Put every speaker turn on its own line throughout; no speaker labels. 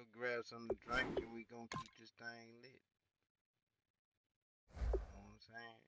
go grab something to drink and we gonna keep this thing lit. You know what I'm saying?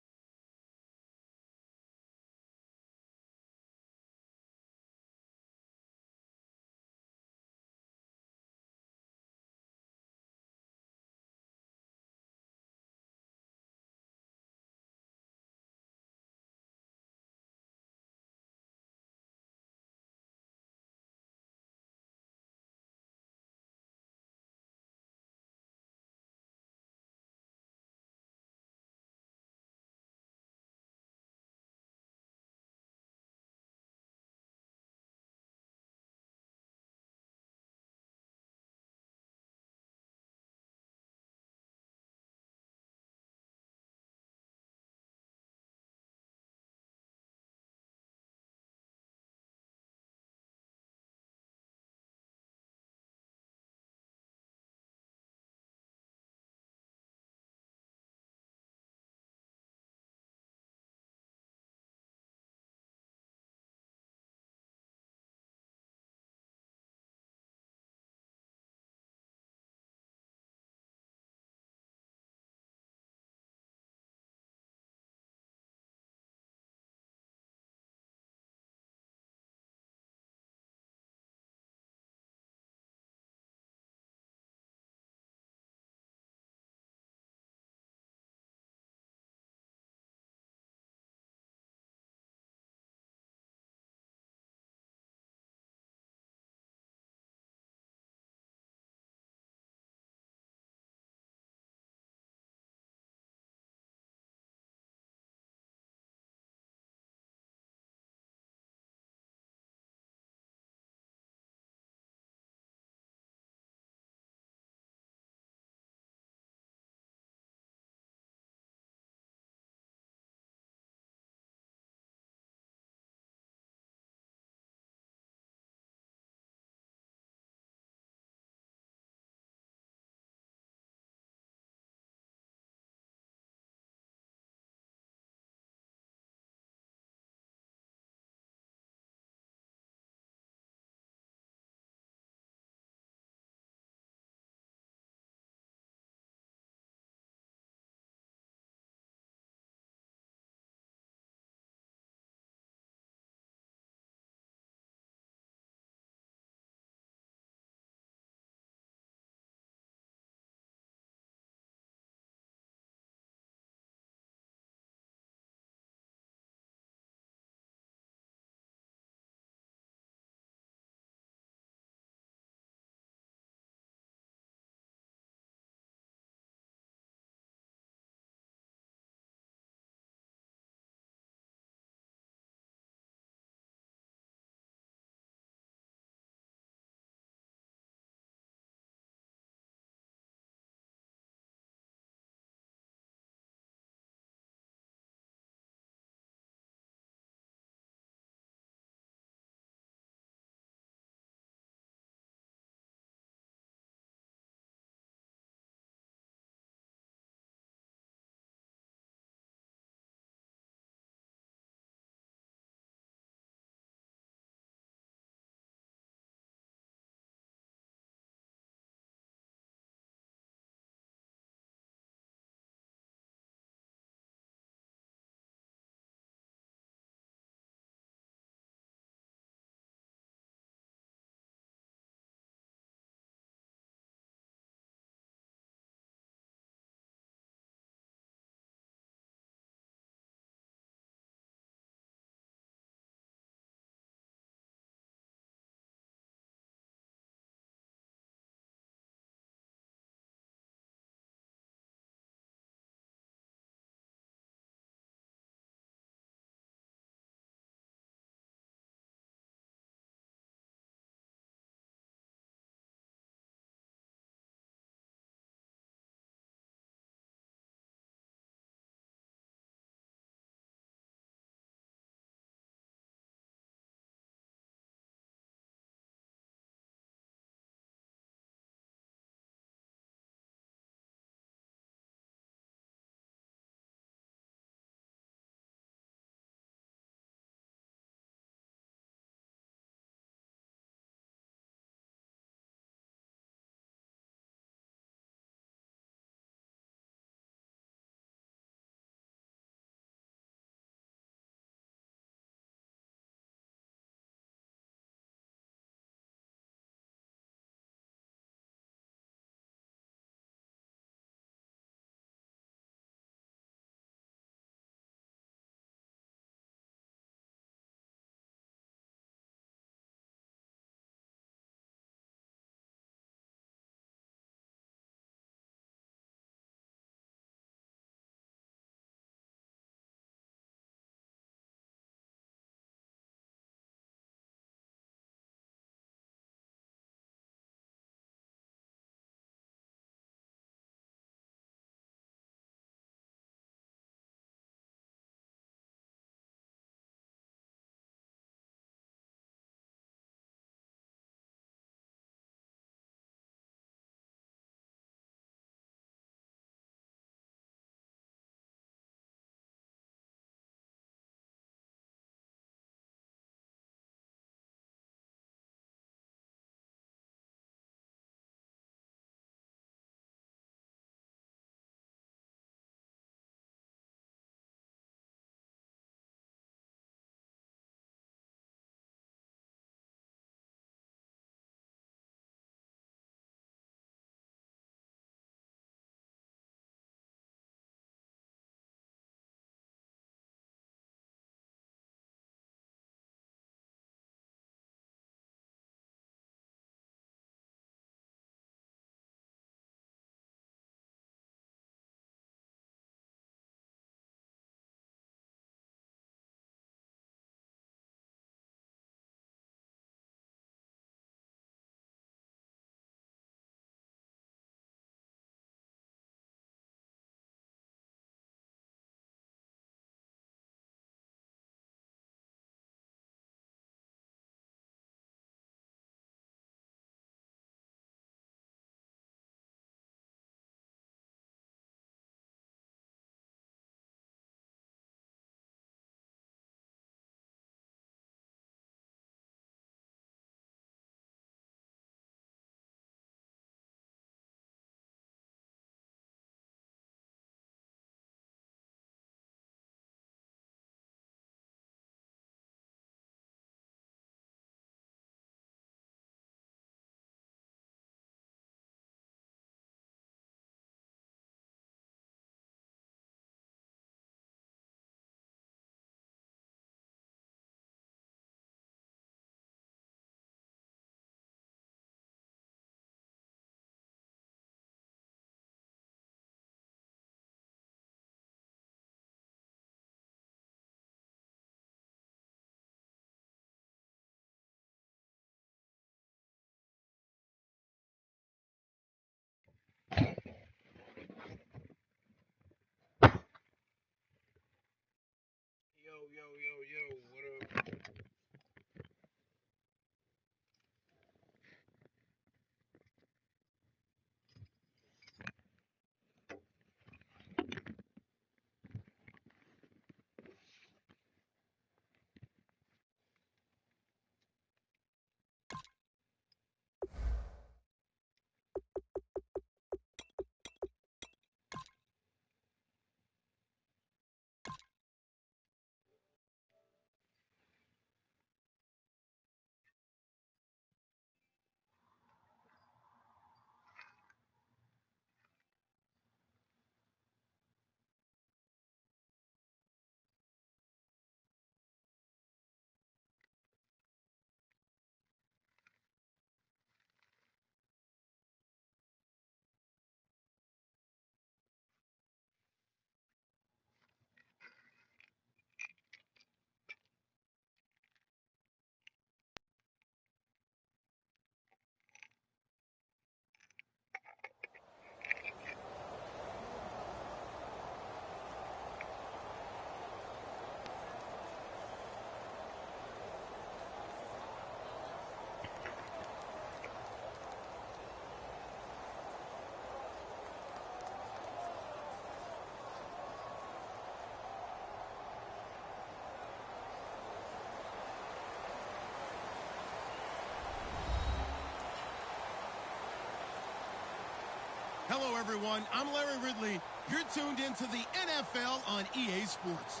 Hello, everyone. I'm Larry Ridley. You're tuned into the NFL on EA Sports.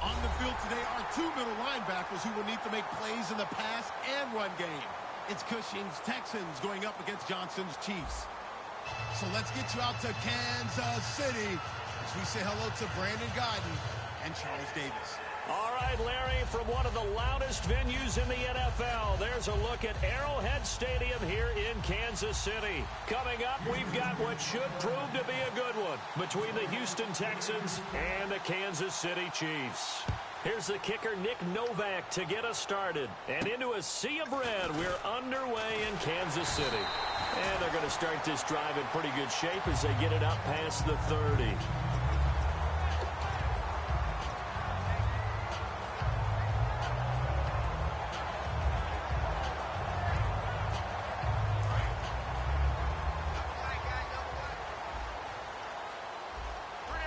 On the field today are two middle linebackers who will need to make plays in the pass and run game. It's Cushing's Texans going up against Johnson's Chiefs. So let's get you out to Kansas City as we say hello to Brandon Gaudin and Charles Davis.
All right, Larry, from one of the loudest venues in the NFL, there's a look at Arrowhead Stadium here in Kansas City. Coming up, we've got what should prove to be a good one between the Houston Texans and the Kansas City Chiefs. Here's the kicker, Nick Novak, to get us started. And into a sea of red, we're underway in Kansas City. And they're going to start this drive in pretty good shape as they get it up past the 30.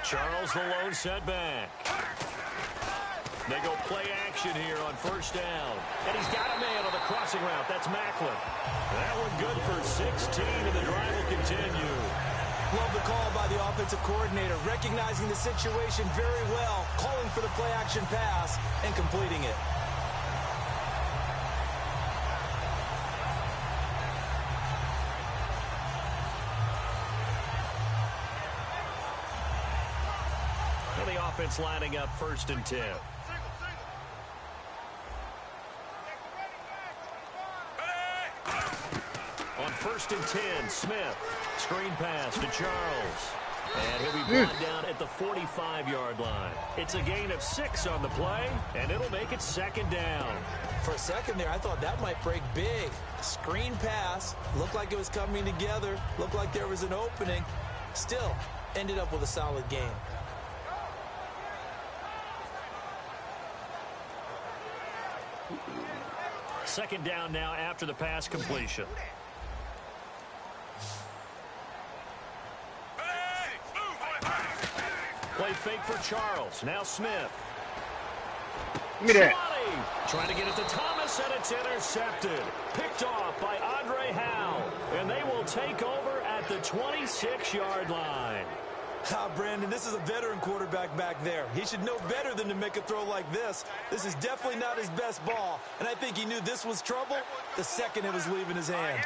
Charles the lone setback. They go play action here on first down. And he's got a man on the crossing route. That's Macklin. That one good for 16, and the drive will continue.
Love the call by the offensive coordinator, recognizing the situation very well, calling for the play action pass, and completing it.
And the offense lining up 1st and 10. On 1st and 10, Smith. Screen pass to Charles. And he'll be brought down at the 45-yard line. It's a gain of 6 on the play, and it'll make it 2nd down.
For a second there, I thought that might break big. Screen pass. Looked like it was coming together. Looked like there was an opening. Still, ended up with a solid game.
Second down now after the pass completion. Play fake for Charles. Now Smith.
Give me that.
Trying to get it to Thomas, and it's intercepted. Picked off by Andre Howe. And they will take over at the 26-yard line.
Brandon, this is a veteran quarterback back there. He should know better than to make a throw like this. This is definitely not his best ball, and I think he knew this was trouble the second it was leaving his hand.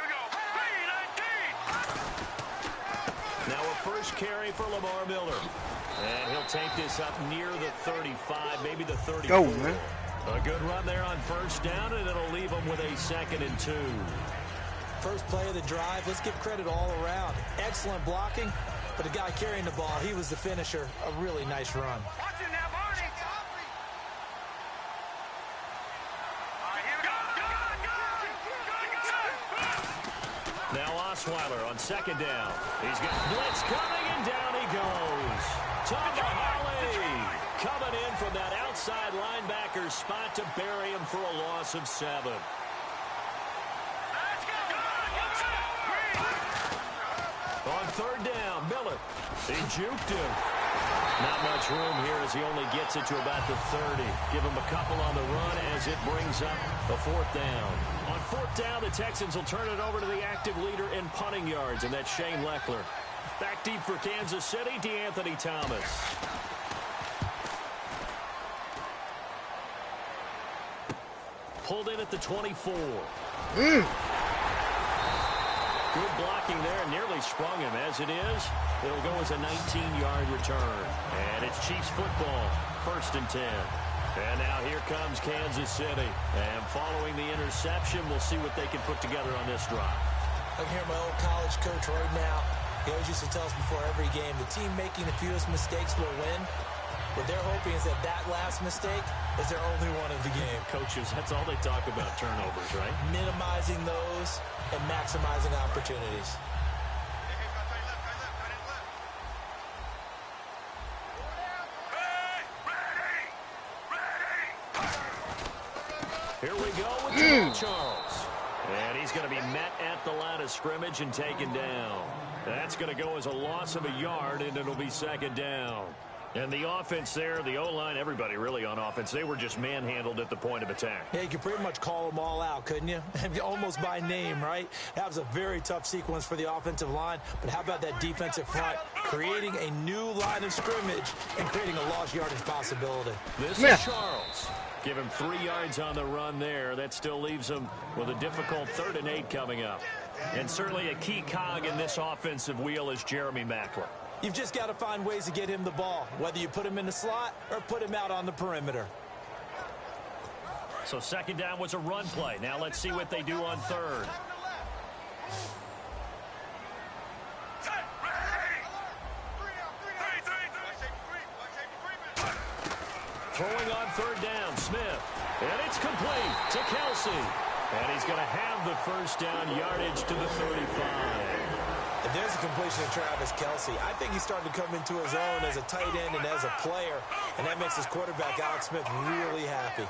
Now a first carry for Lamar Miller. And he'll take this up near the 35, maybe the 34.
Go, man.
A good run there on first down, and it'll leave him with a 2nd and 2.
First play of the drive, let's give credit all around. Excellent blocking. But the guy carrying the ball, he was the finisher. A really nice run.
Now Osweiler on 2nd down. He's got blitz coming, and down he goes. Tom Holly coming in from that outside linebacker spot to bury him for a loss of 7. On 3rd down, Miller. He juked him. Not much room here as he only gets it to about the 30. Give him a couple on the run as it brings up a 4th down. On 4th down, the Texans will turn it over to the active leader in punting yards, and that's Shane Lechler. Back deep for Kansas City, DeAnthony Thomas. Pulled in at the 24. Good blocking there, nearly sprung him. As it is, it'll go as a 19-yard return. And it's Chiefs football, 1st and 10. And now here comes Kansas City. And following the interception, we'll see what they can put together on this drive.
I can hear my old college coach right now. He always used to tell us before every game, the team making the fewest mistakes will win. What they're hoping is that that last mistake is their only one of the game.
Coaches, that's all they talk about, turnovers, right?
Minimizing those and maximizing opportunities.
Here we go with Jamal Charles. And he's going to be met at the line of scrimmage and taken down. That's going to go as a loss of a yard, and it'll be 2nd down. And the offense there, the O-line, everybody really on offense, they were just manhandled at the point of attack.
Yeah, you could pretty much call them all out, couldn't you? Almost by name, right? That was a very tough sequence for the offensive line. But how about that defensive front creating a new line of scrimmage and creating a lost yardage possibility?
This is Charles. Give him 3 yards on the run there. That still leaves him with a difficult 3rd and 8 coming up. And certainly a key cog in this offensive wheel is Jeremy Maclin.
You've just got to find ways to get him the ball, whether you put him in the slot or put him out on the perimeter.
So 2nd down was a run play. Now let's see what they do on 3rd. Throwing on 3rd down, Smith. And it's complete to Kelsey. And he's going to have the 1st down yardage to the 35.
And there's a completion of Travis Kelsey. I think he's starting to come into his own as a tight end and as a player, and that makes his quarterback, Alex Smith, really happy.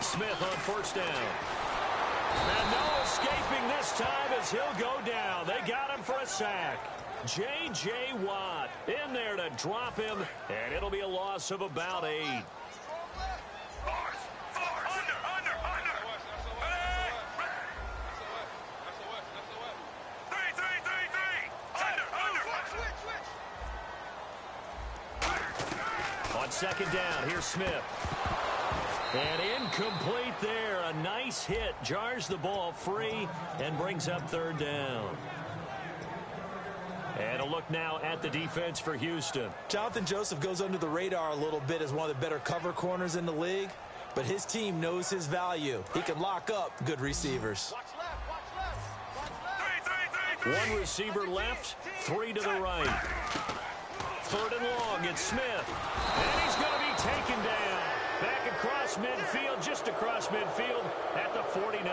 Smith on 1st down. And no escaping this time as he'll go down. They got him for a sack. J.J. Watt in there to drop him, and it'll be a loss of about 8. On 2nd down, here's Smith. And incomplete there. A nice hit. Jars the ball free and brings up 3rd down. And a look now at the defense for Houston.
Jonathan Joseph goes under the radar a little bit as one of the better cover corners in the league, but his team knows his value. He can lock up good receivers.
1 receiver left, 3 to the right. 3rd and long, it's Smith. And he's going to be taken down. Back across midfield, just across midfield at the 49.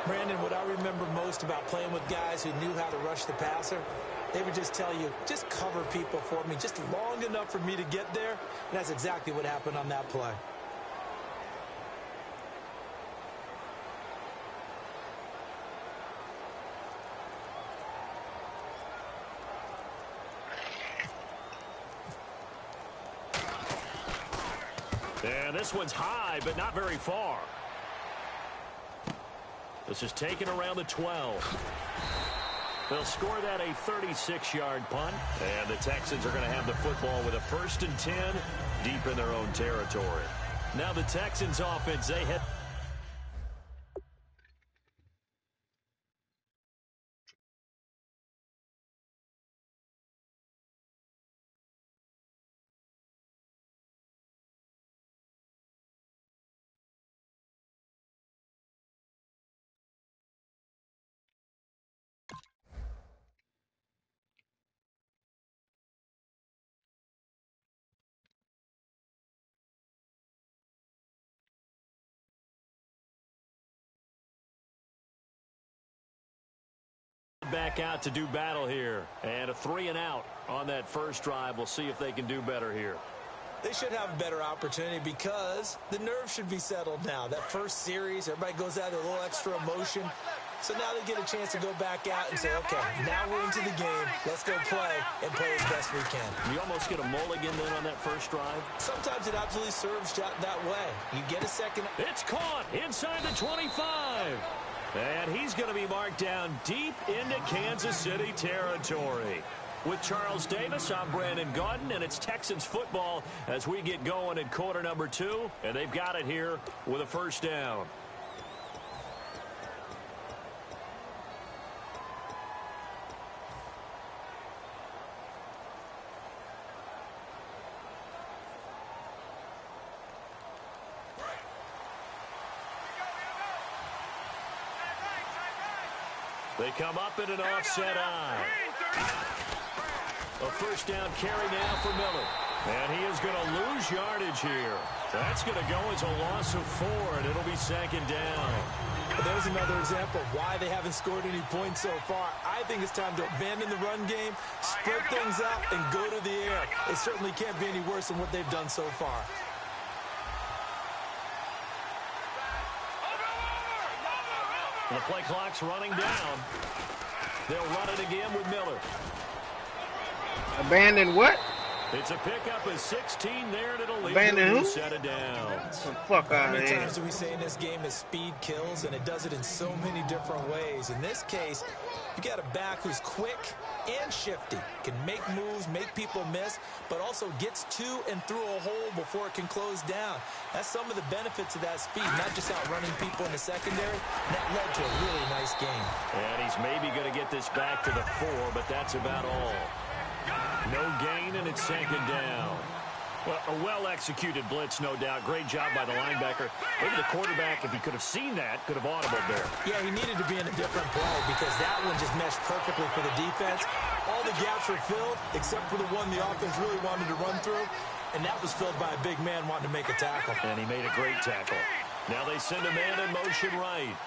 Brandon, what I remember most about playing with guys who knew how to rush the passer, they would just tell you, just cover people for me, just long enough for me to get there. And that's exactly what happened on that play.
And this one's high, but not very far. This is taken around the 12. They'll score that a 36-yard punt. And the Texans are going to have the football with a 1st and 10 deep in their own territory. Now the Texans offense, they head. Back out to do battle here. And a 3 and out on that 1st drive. We'll see if they can do better here.
They should have a better opportunity because the nerves should be settled now. That 1st series, everybody goes out with a little extra emotion. So now they get a chance to go back out and say, okay, now we're into the game. Let's go play and play as best we can.
You almost get a mulligan then on that 1st drive.
Sometimes it absolutely serves that way. You get a second.
It's caught inside the 25. And he's going to be marked down deep into Kansas City territory. With Charles Davis, I'm Brandon Gaudin, and it's Texans football as we get going in quarter number 2. And they've got it here with a 1st down. They come up in an offset eye. A 1st down carry now for Miller. And he is going to lose yardage here. That's going to go as a loss of 4, and it'll be 2nd down.
There's another example of why they haven't scored any points so far. I think it's time to abandon the run game, spread things out, and go to the air. It certainly can't be any worse than what they've done so far.
The play clock's running down. They'll run it again with Miller.
Abandon what?
It's a pickup of 16 there, and it'll lead
Abandon
to
who?
set it down.
The fuck out
How
of
many
here.
times do we say in this game that speed kills, and it does it in so many different ways? In this case, you got a back who's quick and shifty, can make moves, make people miss, but also gets to and through a hole before it can close down. That's some of the benefits of that speed, not just outrunning people in the secondary. That led to a really nice game.
And he's maybe going to get this back to the 4, but that's about all. No gain, and it's second down. Well, a well-executed blitz, no doubt. Great job by the linebacker. Maybe the quarterback, if he could have seen that, could have audibled there.
Yeah, he needed to be in a different play because that one just meshed perfectly for the defense. All the gaps were filled except for the one the offense really wanted to run through, and that was filled by a big man wanting to make a tackle.
And he made a great tackle. Now they send a man in motion right.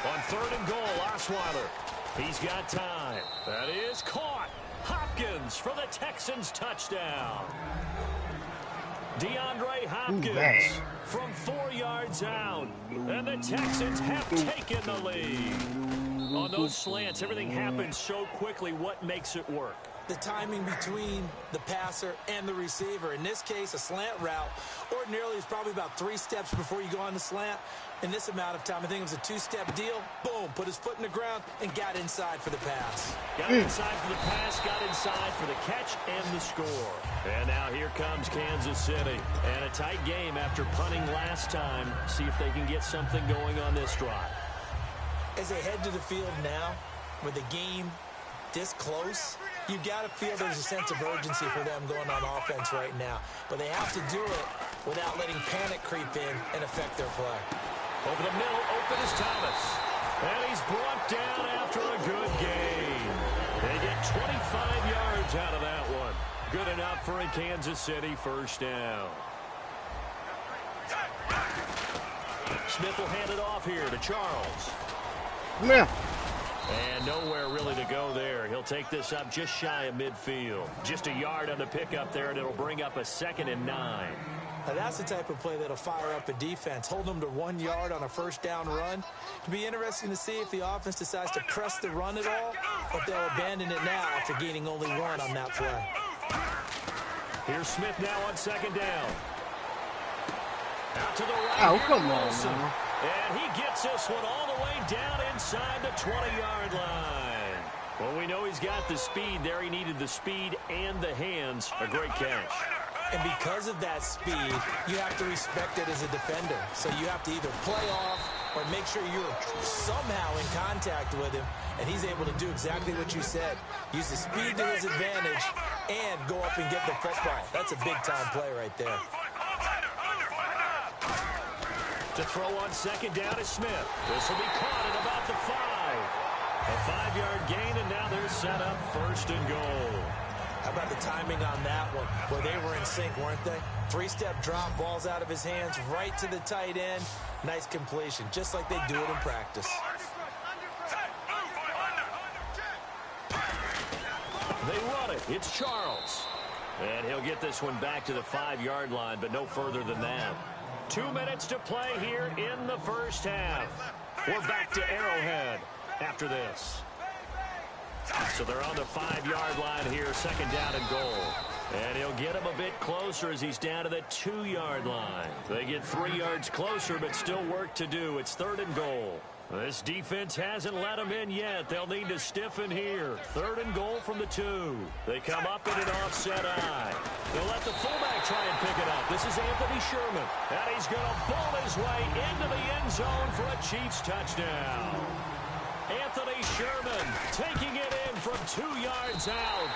On 3rd and goal, Osweiler. He's got time. That is caught. Hopkins for the Texans touchdown. DeAndre Hopkins from 4 yards out. And the Texans have taken the lead. On those slants, everything happens so quickly. What makes it work?
The timing between the passer and the receiver. In this case, a slant route ordinarily is probably about 3 steps before you go on the slant. In this amount of time, I think it was a 2-step deal. Boom, put his foot in the ground and got inside for the pass.
Got inside for the pass, got inside for the catch and the score. And now here comes Kansas City. And a tight game after punting last time. See if they can get something going on this drive.
As they head to the field now, with the game this close, you've got to feel there's a sense of urgency for them going on offense right now. But they have to do it without letting panic creep in and affect their play.
Over the middle, open is Thomas. And he's brought down after a good gain. They get 25 yards out of that one. Good enough for a Kansas City first down. Smith will hand it off here to Charles.
Yeah.
And nowhere really to go there. He'll take this up just shy of midfield. Just a yard on the pickup there, and it'll bring up a 2nd and 9.
Now that's the type of play that'll fire up a defense. Hold them to 1 yard on a first down run. It'll be interesting to see if the offense decides to press the run at all, or if they'll abandon it now after gaining only 1 on that play.
Here's Smith now on 2nd down. Out to the right.
Oh, come on, man.
And he gets this one all the way down inside the 20-yard line. Well, we know he's got the speed there. He needed the speed and the hands. A great catch.
And because of that speed, you have to respect it as a defender. So you have to either play off or make sure you're somehow in contact with him, and he's able to do exactly what you said. Use the speed to his advantage and go up and get the football. That's a big-time play right there.
To throw on 2nd down is Smith. This will be caught at about the 5. A 5-yard gain, and now they're set up 1st and goal.
How about the timing on that one, where they were in sync, weren't they? 3-step drop, balls out of his hands, right to the tight end. Nice completion, just like they do it in practice.
They run it. It's Charles. And he'll get this one back to the 5-yard line, but no further than that. 2 minutes to play here in the first half. We're back to Arrowhead after this. So they're on the 5-yard line here, 2nd down and goal. And he'll get him a bit closer as he's down to the 2-yard line. They get 3 yards closer, but still work to do. It's 3rd and goal. This defense hasn't let them in yet. They'll need to stiffen here. 3rd and goal from the 2. They come up in an offset eye. They'll let the fullback try and pick it up. This is Anthony Sherman. And he's going to ball his way into the end zone for a Chiefs touchdown. Anthony Sherman taking it in from 2 yards out.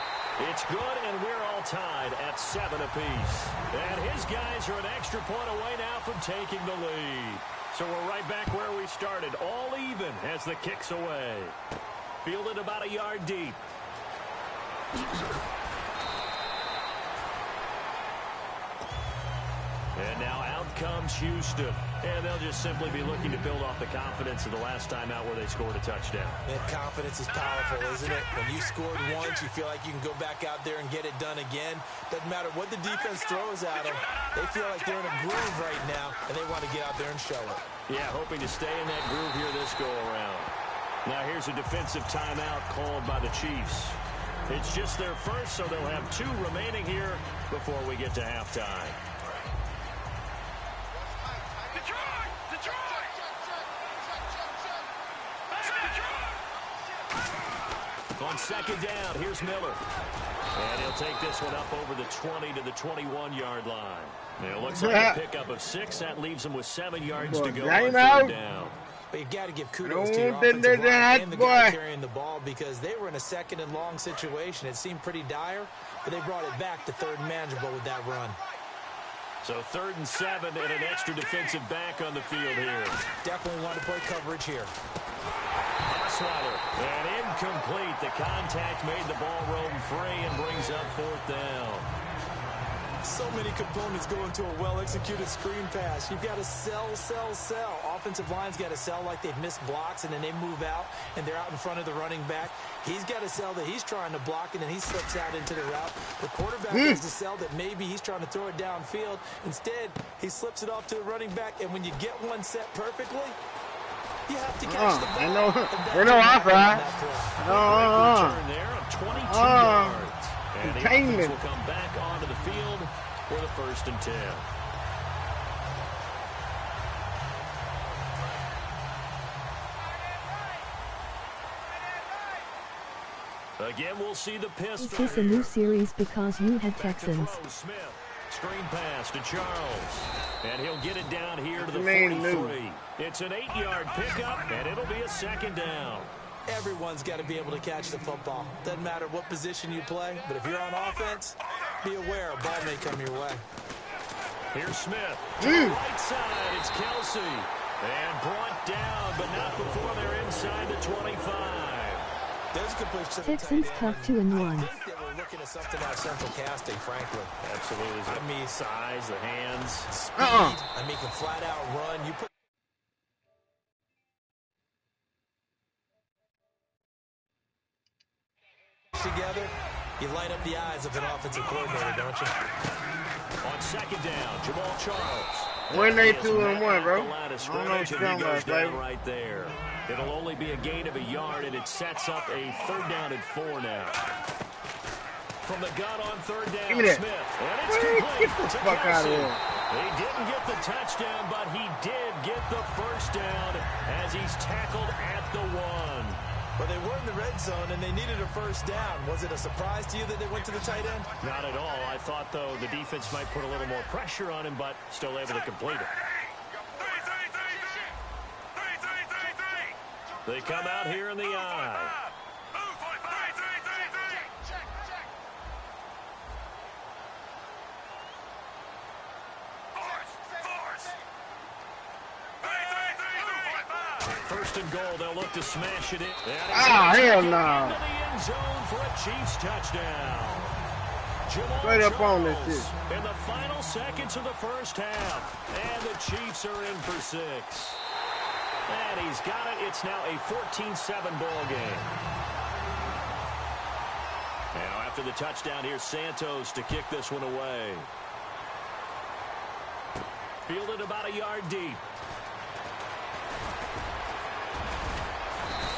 It's good, and we're all tied at 7 apiece. And his guys are an extra point away now from taking the lead. So we're right back where we started, all even as the kick's away. Fielded about a yard deep. And now out comes Houston. And they'll just simply be looking to build off the confidence of the last time out where they scored a touchdown.
And confidence is powerful, isn't it? When you scored once, you feel like you can go back out there and get it done again. Doesn't matter what the defense throws at them. They feel like they're in a groove right now, and they want to get out there and show it.
Yeah, hoping to stay in that groove here this go-around. Now here's a defensive timeout called by the Chiefs. It's just their first, so they'll have 2 remaining here before we get to halftime. On second down, here's Miller. And he'll take this one up over the 20 to the 21-yard line. It looks like a pickup of 6. That leaves him with 7 yards to go on third down.
But you got to give kudos to your offensive line and the guy carrying the ball because they were in a second and long situation. It seemed pretty dire, but they brought it back to third and manageable with that run.
So 3rd and 7 and an extra defensive back on the field here.
Definitely want to play coverage here.
Osweiler, and incomplete. The contact made the ball roam free and brings up 4th down.
So many components go into a well-executed screen pass. You've got to sell. Offensive line's got to sell like they've missed blocks, and then they move out, and they're out in front of the running back. He's got to sell that he's trying to block, and then he slips out into the route. The quarterback has to sell that maybe he's trying to throw it downfield. Instead, he slips it off to the running back, and when you get one set perfectly, you have to catch the ball.
I know. We're no offside.
Return there of 22 yards. And the offense will come back onto the field for the 1st and 10. Again, we'll see the pistol.
Is this a new series because you had Texans?
Smith. Screen pass to Charles. And he'll get it down here to the 43. It's an 8-yard pickup, and it'll be a 2nd down.
Everyone's got to be able to catch the football. Doesn't matter what position you play, but if you're on offense, be aware a ball may come your way.
Here's Smith. To the right side, it's Kelsey. And brought down, but not before they're inside the 25.
Texans cut 2 and 1.
I think they were looking at something out of central casting, frankly.
Absolutely.
I mean,
size, the hands.
Speed. I mean, can flat out run. You put together, you light up the eyes of an offensive coordinator, don't you?
On 2nd down, Jamal Charles.
When they 2 and 1, bro. I don't know what you're talking about, baby.
Right there. It'll only be a gain of a yard, and it sets up a 3rd down and 4 now. From the gun on 3rd down,
Give me that.
Smith. And it's complete.
Get the fuck out of here.
He didn't get the touchdown, but he did get the 1st down as he's tackled at the 1.
Well, they were in the red zone, and they needed a 1st down. Was it a surprise to you that they went to the tight end?
Not at all. I thought, though, the defense might put a little more pressure on him, but still able to complete it. They come out here in the eye. First and goal, they'll look to smash it in.
Hell no.
Into the end zone for a Chiefs touchdown.
Straight up on this shit.
In the final seconds of the 1st half. And the Chiefs are in for 6. And he's got it. It's now a 14-7 ball game. Now after the touchdown, here's Santos to kick this one away. Fielded about a yard deep.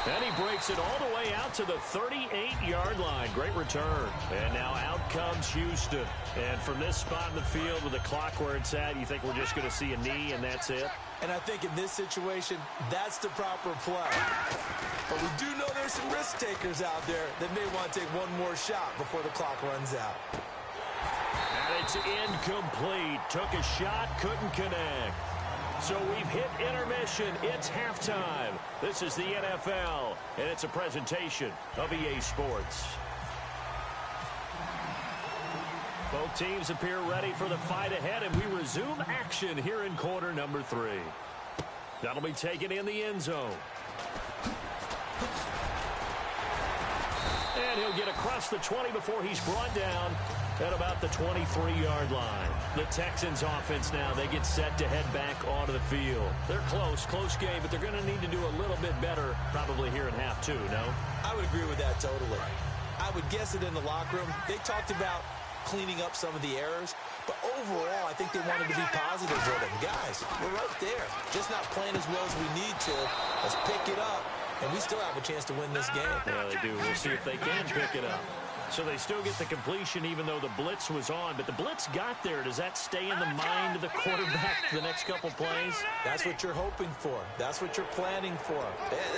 And he breaks it all the way out to the 38-yard line. Great return. And now out comes Houston. And from this spot in the field with the clock where it's at, you think we're just going to see a knee and that's it?
And I think in this situation, that's the proper play. But we do know there's some risk takers out there that may want to take one more shot before the clock runs out.
And it's incomplete. Took a shot, couldn't connect. So we've hit intermission. It's halftime. This is the NFL, and it's a presentation of EA Sports. Both teams appear ready for the fight ahead, and we resume action here in quarter number 3. That'll be taken in the end zone. And he'll get across the 20 before he's brought down at about the 23-yard line. The Texans offense now, they get set to head back onto the field. They're close game, but they're going to need to do a little bit better probably here in half two, no?
I would agree with that totally. I would guess that in the locker room, they talked about cleaning up some of the errors, but overall, I think they wanted to be positive with it. Guys, we're right there. Just not playing as well as we need to. Let's pick it up, and we still have a chance to win this game.
Yeah, they do. We'll see if they can pick it up. So they still get the completion even though the blitz was on. But the blitz got there. Does that stay in the mind of the quarterback the next couple plays?
That's what you're hoping for. That's what you're planning for.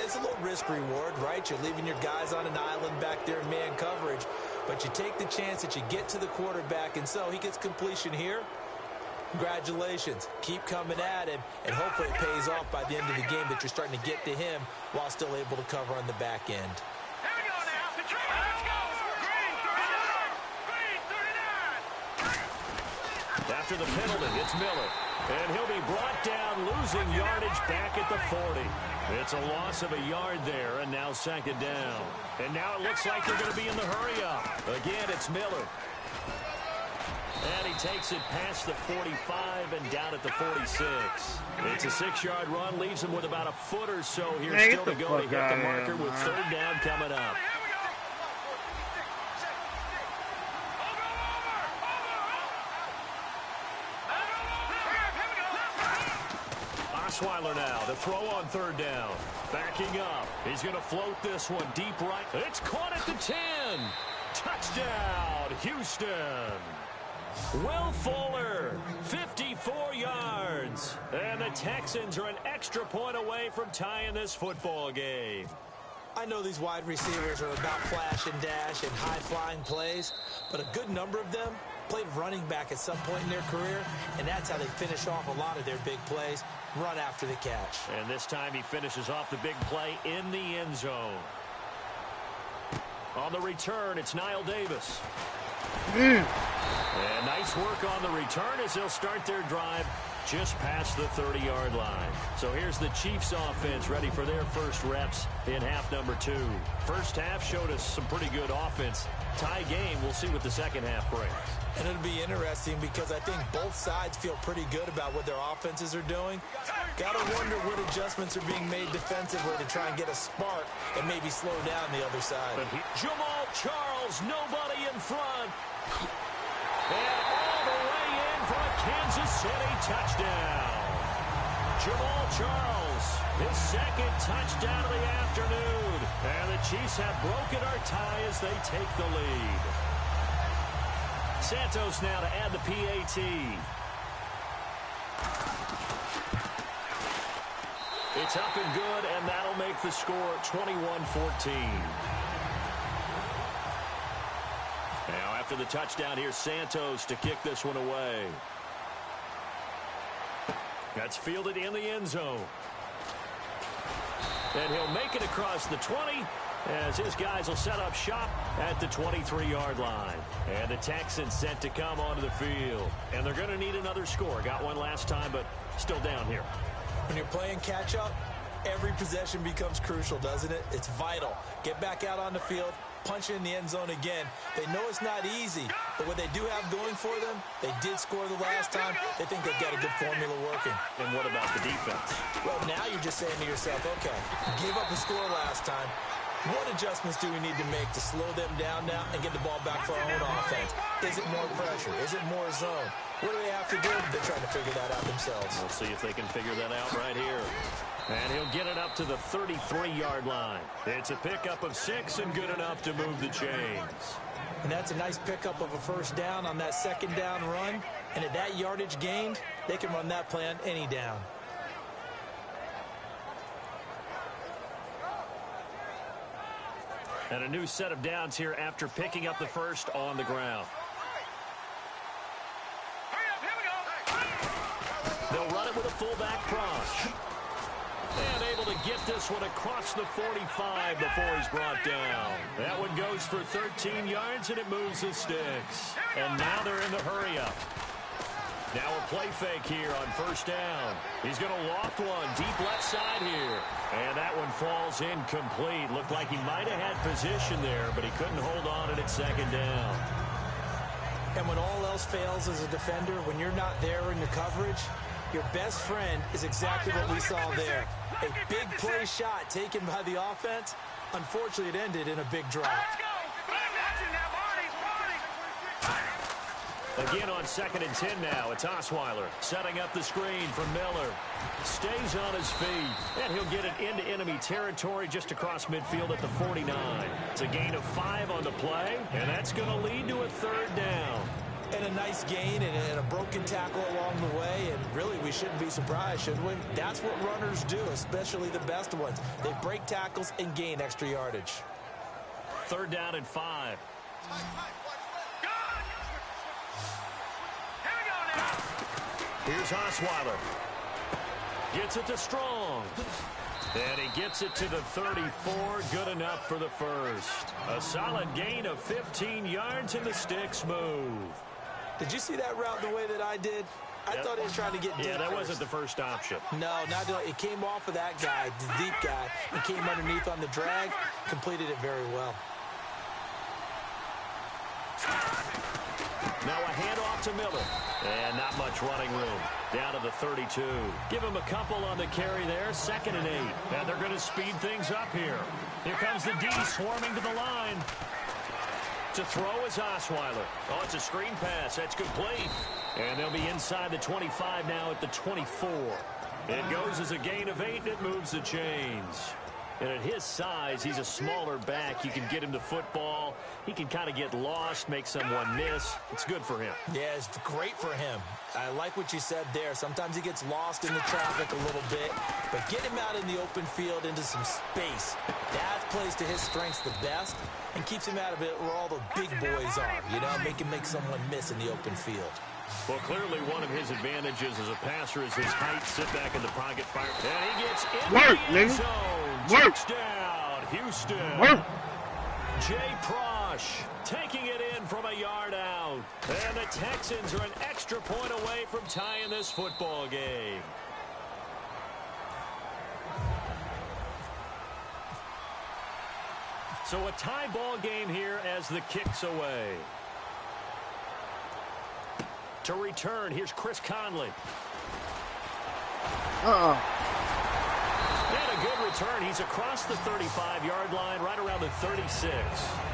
It's a little risk-reward, right? You're leaving your guys on an island back there in man coverage. But you take the chance that you get to the quarterback, and so he gets completion here. Congratulations. Keep coming at him, and hopefully it pays off by the end of the game that you're starting to get to him while still able to cover on the back end.
After the penalty, it's Miller. And he'll be brought down, losing yardage back at the 40. It's a loss of a yard there, and now second down. And now it looks like they're going to be in the hurry-up. Again, it's Miller. And he takes it past the 45 and down at the 46. It's a 6-yard run, leaves him with about a foot or so here still to go to hit the marker with third down coming up. Osweiler now to throw on third down. Backing up. He's going to float this one deep right. It's caught at the 10. Touchdown, Houston. Will Fuller, 54 yards. And the Texans are an extra point away from tying this football game.
I know these wide receivers are about flash and dash and high-flying plays, but a good number of them played running back at some point in their career, and that's how they finish off a lot of their big plays, run after the catch. And this time he finishes off the big play in the end zone. On the return, it's Niall Davis. And nice work on the return as they'll start their drive just past the 30-yard line. So here's the Chiefs offense ready for their first reps in half number 2. First half showed us some pretty good offense. Tie game, we'll see what the second half brings. And it'll be interesting because I think both sides feel pretty good about what their offenses are doing. Got to wonder what adjustments are being made defensively to try and get a spark and maybe slow down the other side.
Jamal Charles, nobody in front. And all the way in for a Kansas City touchdown. Jamal Charles, his second touchdown of the afternoon. And the Chiefs have broken our tie as they take the lead. Santos now to add the PAT. It's up and good, and that'll make the score 21-14. Now after the touchdown, here's Santos to kick this one away. That's fielded in the end zone. And he'll make it across the 20 as his guys will set up shop at the 23-yard line. And the Texans set to come onto the field. And they're going to need another score. Got one last time, but still down here.
When you're playing catch-up, every possession becomes crucial, doesn't it? It's vital. Get back out on the field, punch it in the end zone again. They know it's not easy, but what they do have going for them, they did score the last time. They think they've got a good formula working.
And what about the defense?
Well, now you're just saying to yourself, okay, give up a score last time. What adjustments do we need to make to slow them down now and get the ball back for our own offense? Is it more pressure? Is it more zone? What do they have to do? They're trying to figure that out themselves.
We'll see if they can figure that out right here. And he'll get it up to the 33-yard line. It's a pickup of 6 and good enough to move the chains.
And that's a nice pickup of a first down on that second down run. And at that yardage gained, they can run that play on any down.
And a new set of downs here after picking up the first on the ground. They'll run it with a fullback cross. And able to get this one across the 45 before he's brought down. That one goes for 13 yards, and it moves the sticks. And now they're in the hurry-up. Now a play fake here on first down. He's going to loft one deep left side here. And that one falls incomplete. Looked like he might have had position there, but he couldn't hold on at second down.
And when all else fails as a defender, when you're not there in the coverage, your best friend is exactly what we saw there. A big play shot taken by the offense. Unfortunately, it ended in a big drop.
Again on 2nd and 10 now. It's Osweiler setting up the screen for Miller. Stays on his feet, and he'll get it into enemy territory just across midfield at the 49. It's a gain of 5 on the play, and that's going to lead to a 3rd down.
And a nice gain and a broken tackle along the way, and really we shouldn't be surprised, should we? That's what runners do, especially the best ones. They break tackles and gain extra yardage.
3rd down and 5. Here's Osweiler. Gets it to Strong. And he gets it to the 34. Good enough for the first. A solid gain of 15 yards, and the sticks move.
Did you see that route the way that I did? I thought he was trying to get deep.
Yeah, that
first.
wasn't the first option.
No, not at all. It came off of that guy, the deep guy, and came underneath on the drag. Completed it very well.
Now a handoff to Miller. And not much running room. Down to the 32. Give him a couple on the carry there. 2nd and 8. And they're going to speed things up here. Here comes the D swarming to the line. To throw is Osweiler. Oh, it's a screen pass. That's complete. And they'll be inside the 25 now at the 24. It goes as a gain of 8. It moves the chains. And at his size, he's a smaller back. You can get him to football. He can kind of get lost, make someone miss. It's good for him.
Yeah, it's great for him. I like what you said there. Sometimes he gets lost in the traffic a little bit. But get him out in the open field into some space. That plays to his strengths the best and keeps him out of it where all the big boys are. You know, make someone miss in the open field.
Well, clearly one of his advantages as a passer is his height. Sit back in the pocket, fire. And he gets in the end zone. Touchdown, Houston.
Work.
Jay Prosh taking it in from a yard out. And the Texans are an extra point away from tying this football game. So a tie ball game here as the kick's away. To return, here's Chris Conley. And a good return. He's across the 35-yard line, right around the 36.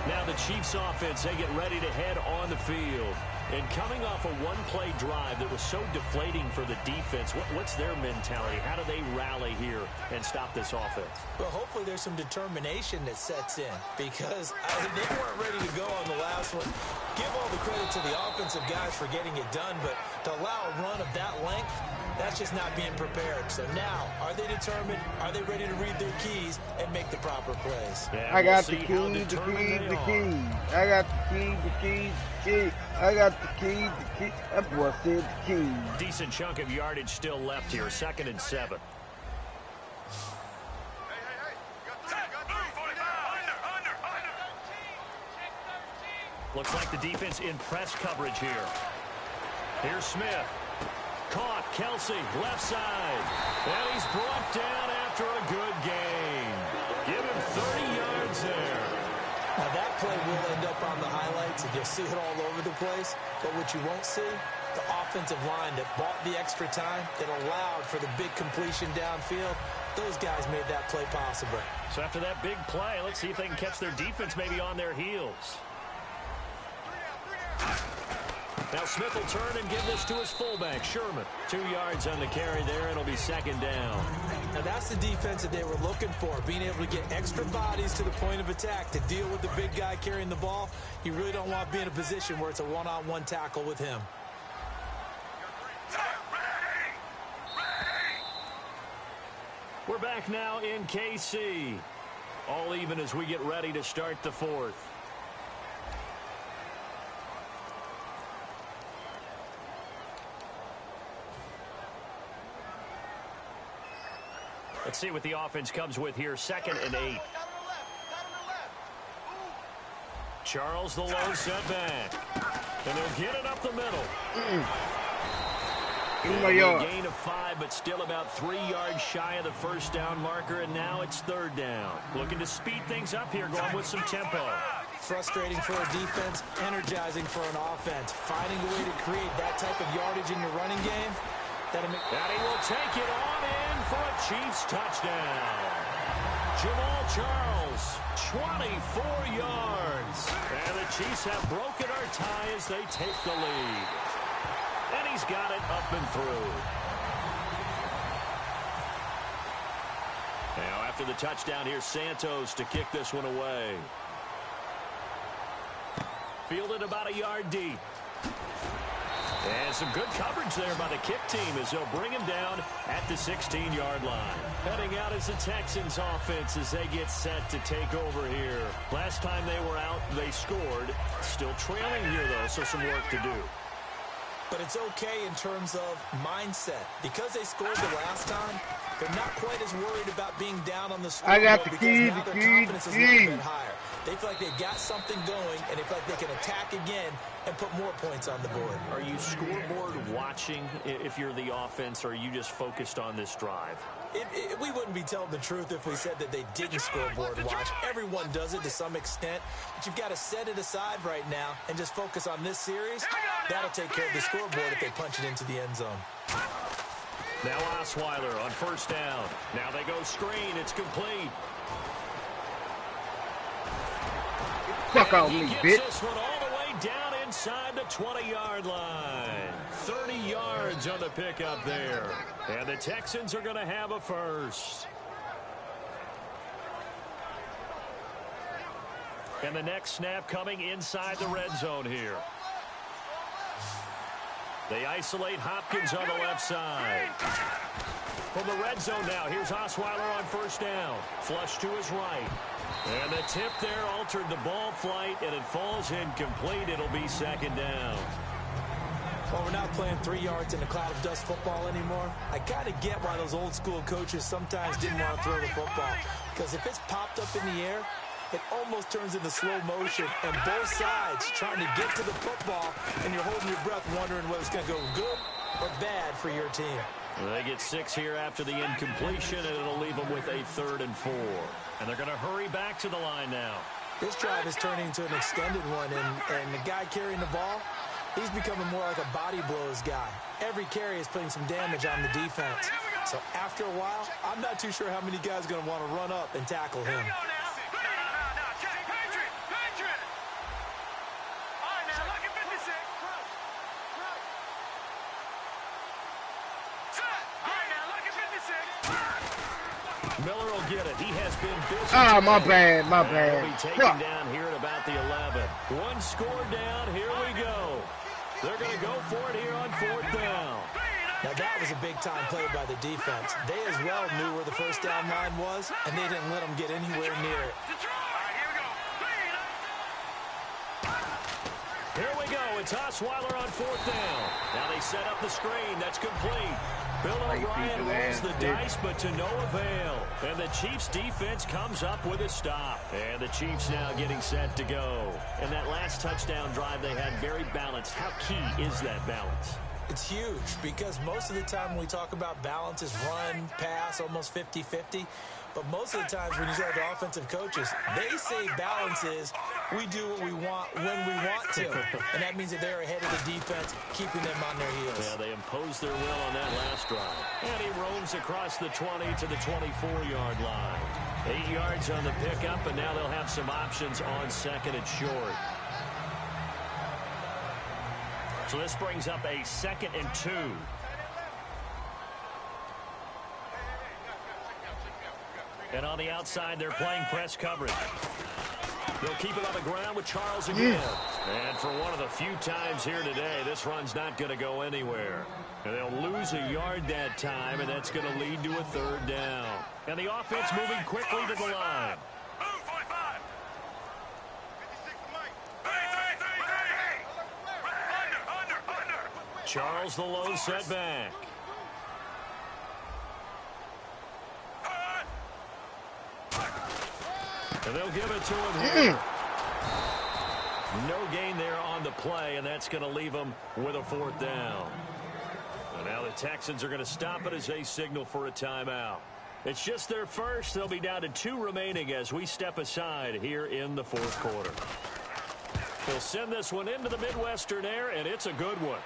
Now the Chiefs offense, they get ready to head on the field. And coming off a one-play drive that was so deflating for the defense, what's their mentality? How do they rally here and stop this offense?
Well, hopefully there's some determination that sets in because they weren't ready to go on the last one. Give all the credit to the offensive guys for getting it done, but to allow a run of that length, that's just not being prepared. So now, are they determined? Are they ready to read their keys and make the proper plays?
Yeah,
I got the keys, the keys. I got the keys, the keys, the keys. I got the keys, the keys. That boy said the keys.
Decent chunk of yardage still left here. 2nd and 7. Looks like the defense in press coverage here. Here's Smith. Caught. Kelsey, left side. And he's brought down after a good gain. Give him 30 yards there.
Now that play will end up on the highlights, and you'll see it all over the place. But what you won't see, the offensive line that bought the extra time, that allowed for the big completion downfield, those guys made that play possible.
So after that big play, let's see if they can catch their defense maybe on their heels. Now Smith will turn and give this to his fullback, Sherman. 2 yards on the carry there. It'll be 2nd down.
Now that's the defense that they were looking for, being able to get extra bodies to the point of attack to deal with the big guy carrying the ball. You really don't want to be in a position where it's a one-on-one tackle with him.
We're back now in KC. All even as we get ready to start the 4th. Let's see what the offense comes with here. 2nd and 8. Charles the low setback. And they'll get it up the middle. A gain of 5, but still about 3 yards shy of the first down marker, and now it's 3rd down. Looking to speed things up here, going with some tempo.
Frustrating for a defense, energizing for an offense. Finding a way to create that type of yardage in your running game.
And he will take it on in for a Chiefs touchdown. Jamal Charles, 24 yards. And the Chiefs have broken our tie as they take the lead. And he's got it up and through. Now after the touchdown, here's Santos to kick this one away. Fielded about a yard deep. And some good coverage there by the kick team as they'll bring him down at the 16-yard line. Heading out is the Texans offense as they get set to take over here. Last time they were out, they scored. Still trailing here, though, so some work to do.
But it's okay in terms of mindset. Because they scored the last time, they're not quite as worried about being down on the scoreboard.
I got the
because
key,
now their confidence is a little bit higher. They feel like they've got something going, and they feel like they can attack again and put more points on the board.
Are you scoreboard watching if you're the offense, or are you just focused on this drive?
We wouldn't be telling the truth if we said that they didn't scoreboard watch. Everyone does it to some extent, but you've got to set it aside right now and just focus on this series. That'll take care of the scoreboard if they punch it into the end zone.
Now Osweiler on first down. Now they go screen. It's complete.
Fuck off me, bitch.
This one all the way down inside the 20-yard line. 30 yards on the pickup there. And the Texans are going to have a first. And the next snap coming inside the red zone here. They isolate Hopkins on the left side. From the red zone now, here's Osweiler on first down. Flush to his right. And the tip there altered the ball flight, and it falls incomplete. It'll be second down.
Well, we're not playing 3 yards in a cloud of dust football anymore. I kind of get why those old school coaches sometimes didn't want to throw the football. Because if it's popped up in the air, it almost turns into slow motion, and both sides trying to get to the football, and you're holding your breath wondering whether it's going to go good or bad for your team.
Well, they get 6 here after the incompletion, and it'll leave them with a 3rd and 4. And they're going to hurry back to the line now.
This drive is turning into an extended one, and the guy carrying the ball, he's becoming more like a body blows guy. Every carry is putting some damage on the defense. So after a while, I'm not too sure how many guys are going to want to run up and tackle him.
Miller will get it. He has been busy.
Oh, my bad, my
He'll be
bad.
taken down here at about the 11. One score down. Here we go. They're going to go for it here on 4th down.
Now that was a big-time play by the defense. They as well knew where the first down line was, and they didn't let them get anywhere near it.
Here we go. It's Osweiler on 4th down. Now they set up the screen. That's complete. Bill O'Brien rolls the dice, but to no avail. And the Chiefs' defense comes up with a stop. And the Chiefs now getting set to go. And that last touchdown drive they had very balanced. How key is that balance?
It's huge because most of the time when we talk about balance is run, pass, almost 50-50. But most of the times when you talk to offensive coaches, they say balance is we do what we want when we want to. And that means that they're ahead of the defense, keeping them on their heels.
Yeah, they imposed their will on that last drive. And he roams across the 20 to the 24-yard line. 8 yards on the pickup, and now they'll have some options on 2nd and short. So this brings up a 2nd and 2. And on the outside, they're playing press coverage. They'll keep it on the ground with Charles again. And for one of the few times here today, this run's not going to go anywhere. And they'll lose a yard that time, and that's going to lead to a 3rd down. And the offense moving quickly to the line. Charles the lone setback. And they'll give it to him here. No gain there on the play, and that's going to leave them with a 4th down. And now the Texans are going to stop it as they signal for a timeout. It's just their first. They'll be down to 2 remaining as we step aside here in the fourth quarter. He'll send this one into the Midwestern air, and it's a good one.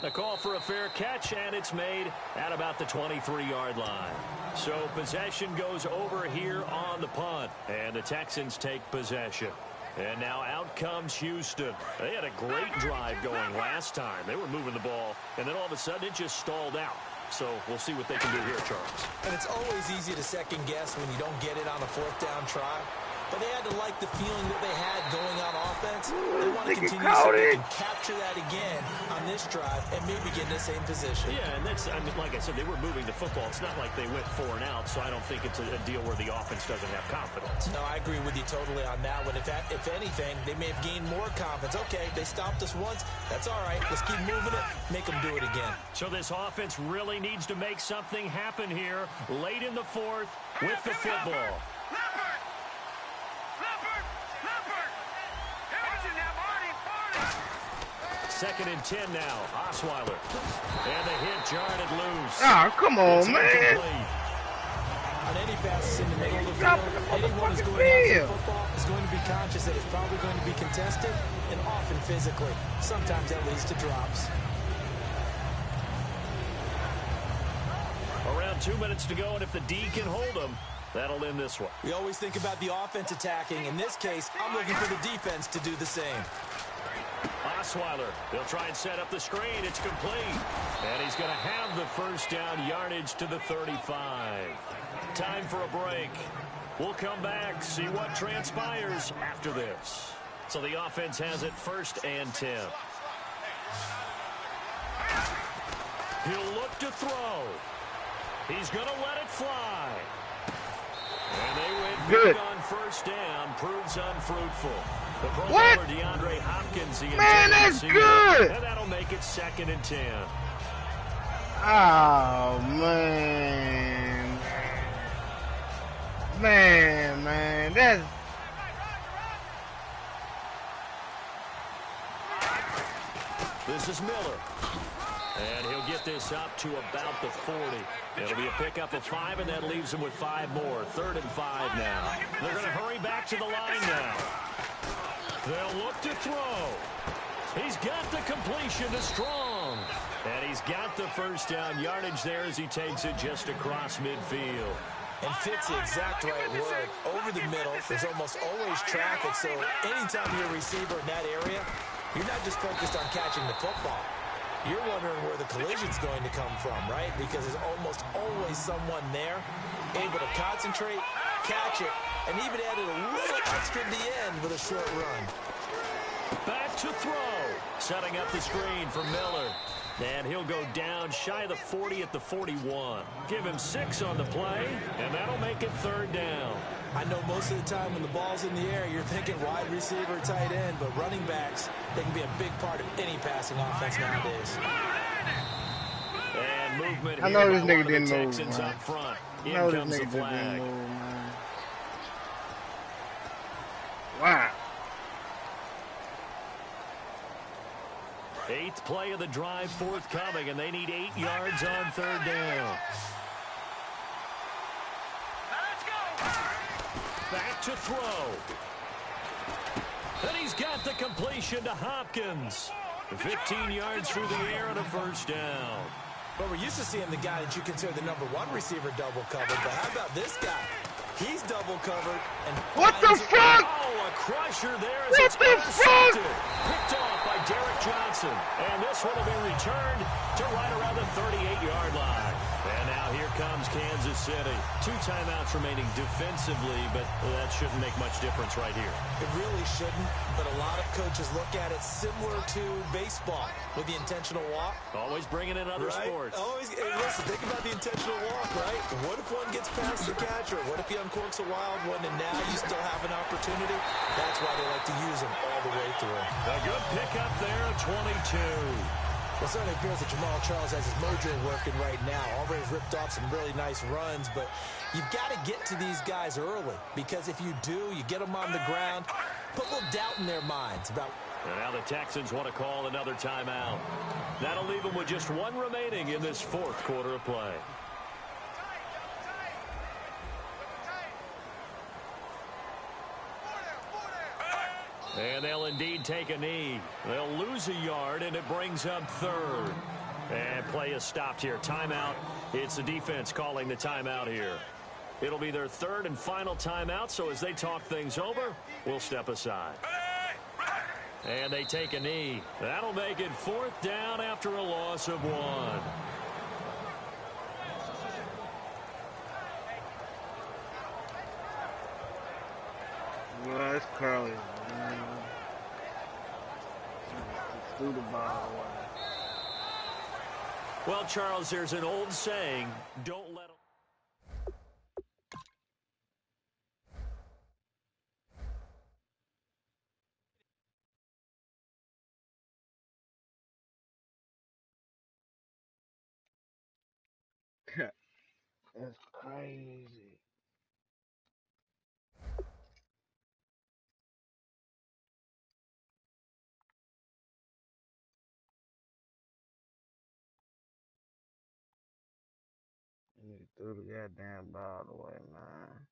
A call for a fair catch, and it's made at about the 23-yard line. So possession goes over here on the punt, and the Texans take possession. And now out comes Houston. They had a great drive going last time. They were moving the ball, and then all of a sudden it just stalled out. So we'll see what they can do here, Charles.
And it's always easy to second guess when you don't get it on a fourth down try. But they had to like the feeling that they had going on offense. They want to continue so they can capture that again on this drive and maybe get in the same position.
Yeah, and that's, I mean, like I said, they were moving the football. It's not like they went 4 and out, so I don't think it's a deal where the offense doesn't have confidence.
No, I agree with you totally on that one. If anything, they may have gained more confidence. Okay, they stopped us once. That's all right. Let's keep moving it, make them do it again.
So this offense really needs to make something happen here late in the fourth with the football. 2nd and 10 now. Osweiler. And the hit jarred it loose.
Ah, come on, man.
On any passes in the middle of the field, anyone who's going after football is going to be conscious that it's probably going to be contested and often physically. Sometimes that leads to drops.
Around 2 minutes to go, and if the D can hold them, that'll end this one.
We always think about the offense attacking. In this case, I'm looking for the defense to do the same.
Osweiler, they'll try and set up the screen. It's complete. And he's going to have the first down yardage to the 35. Time for a break. We'll come back, see what transpires after this. So the offense has it 1st and 10. He'll look to throw. He's going to let it fly. And they went big on 1st down. Proves unfruitful. The Pro Bowler DeAndre Hopkins, the
man, that's good.
And that'll make it 2nd and 10.
Oh, man. Man, that's...
This is Miller. And he'll get this up to about the 40. It'll be a pickup of 5, and that leaves him with 5 more. 3rd and 5 now. They're going to hurry back to the line now. They'll look to throw. He's got the completion to Strong. And he's got the first down yardage there as he takes it just across midfield.
And fits the exact right word. Over the middle, there's almost always traffic, so anytime you're a receiver in that area, you're not just focused on catching the football. You're wondering where the collision's going to come from, right? Because there's almost always someone there able to concentrate, catch it, and even added a little extra at the end with a short run.
Back to throw. Setting up the screen for Miller. And he'll go down shy of the 40 at the 41. Give him 6 on the play, and that'll make it 3rd down.
I know most of the time when the ball's in the air, you're thinking wide receiver, tight end, but running backs, they can be a big part of any passing offense nowadays.
And movement here.
I know this nigga
didn't
move,
Texans
man.
up front. In
I know
comes
this
the
nigga
flag.
didn't move, man. Wow.
8th play of the drive forthcoming, and they need 8 yards on 3rd down. Back to throw. And he's got the completion to Hopkins. 15 yards through the air and a first down.
But we're used to seeing the guy that you consider the number 1 receiver double covered. But how about this guy? He's double covered. And
What the fuck?
Oh, a crusher there as
What
it's
the fuck?
intercepted. Picked off by Derek Johnson. And this one will be returned to right around the 38-yard line. And now here comes Kansas City. 2 timeouts remaining defensively, but that shouldn't make much difference right here.
It really shouldn't, but a lot of coaches look at it similar to baseball with the intentional walk.
Always bringing in other sports.
Always, hey, listen, think about the intentional walk, right? What if one gets past the catcher? What if he uncorks a wild one and now you still have an opportunity? That's why they like to use him all the way through.
A good pickup there, 22.
Well, it certainly appears that Jamal Charles has his mojo working right now. Already ripped off some really nice runs, but you've got to get to these guys early because if you do, you get them on the ground, put a little doubt in their minds about.
And now the Texans want to call another timeout. That'll leave them with just 1 remaining in this 4th quarter of play. And they'll indeed take a knee. They'll lose a yard, and it brings up third. And play is stopped here. Timeout. It's the defense calling the timeout here. It'll be their third and final timeout, so as they talk things over, we'll step aside. And they take a knee. That'll make it fourth down after a loss of 1.
Well, it's Curly, man. Threw the ball away.
Well, Charles, there's an old saying, don't let them.
That's crazy. He threw the goddamn ball away, man.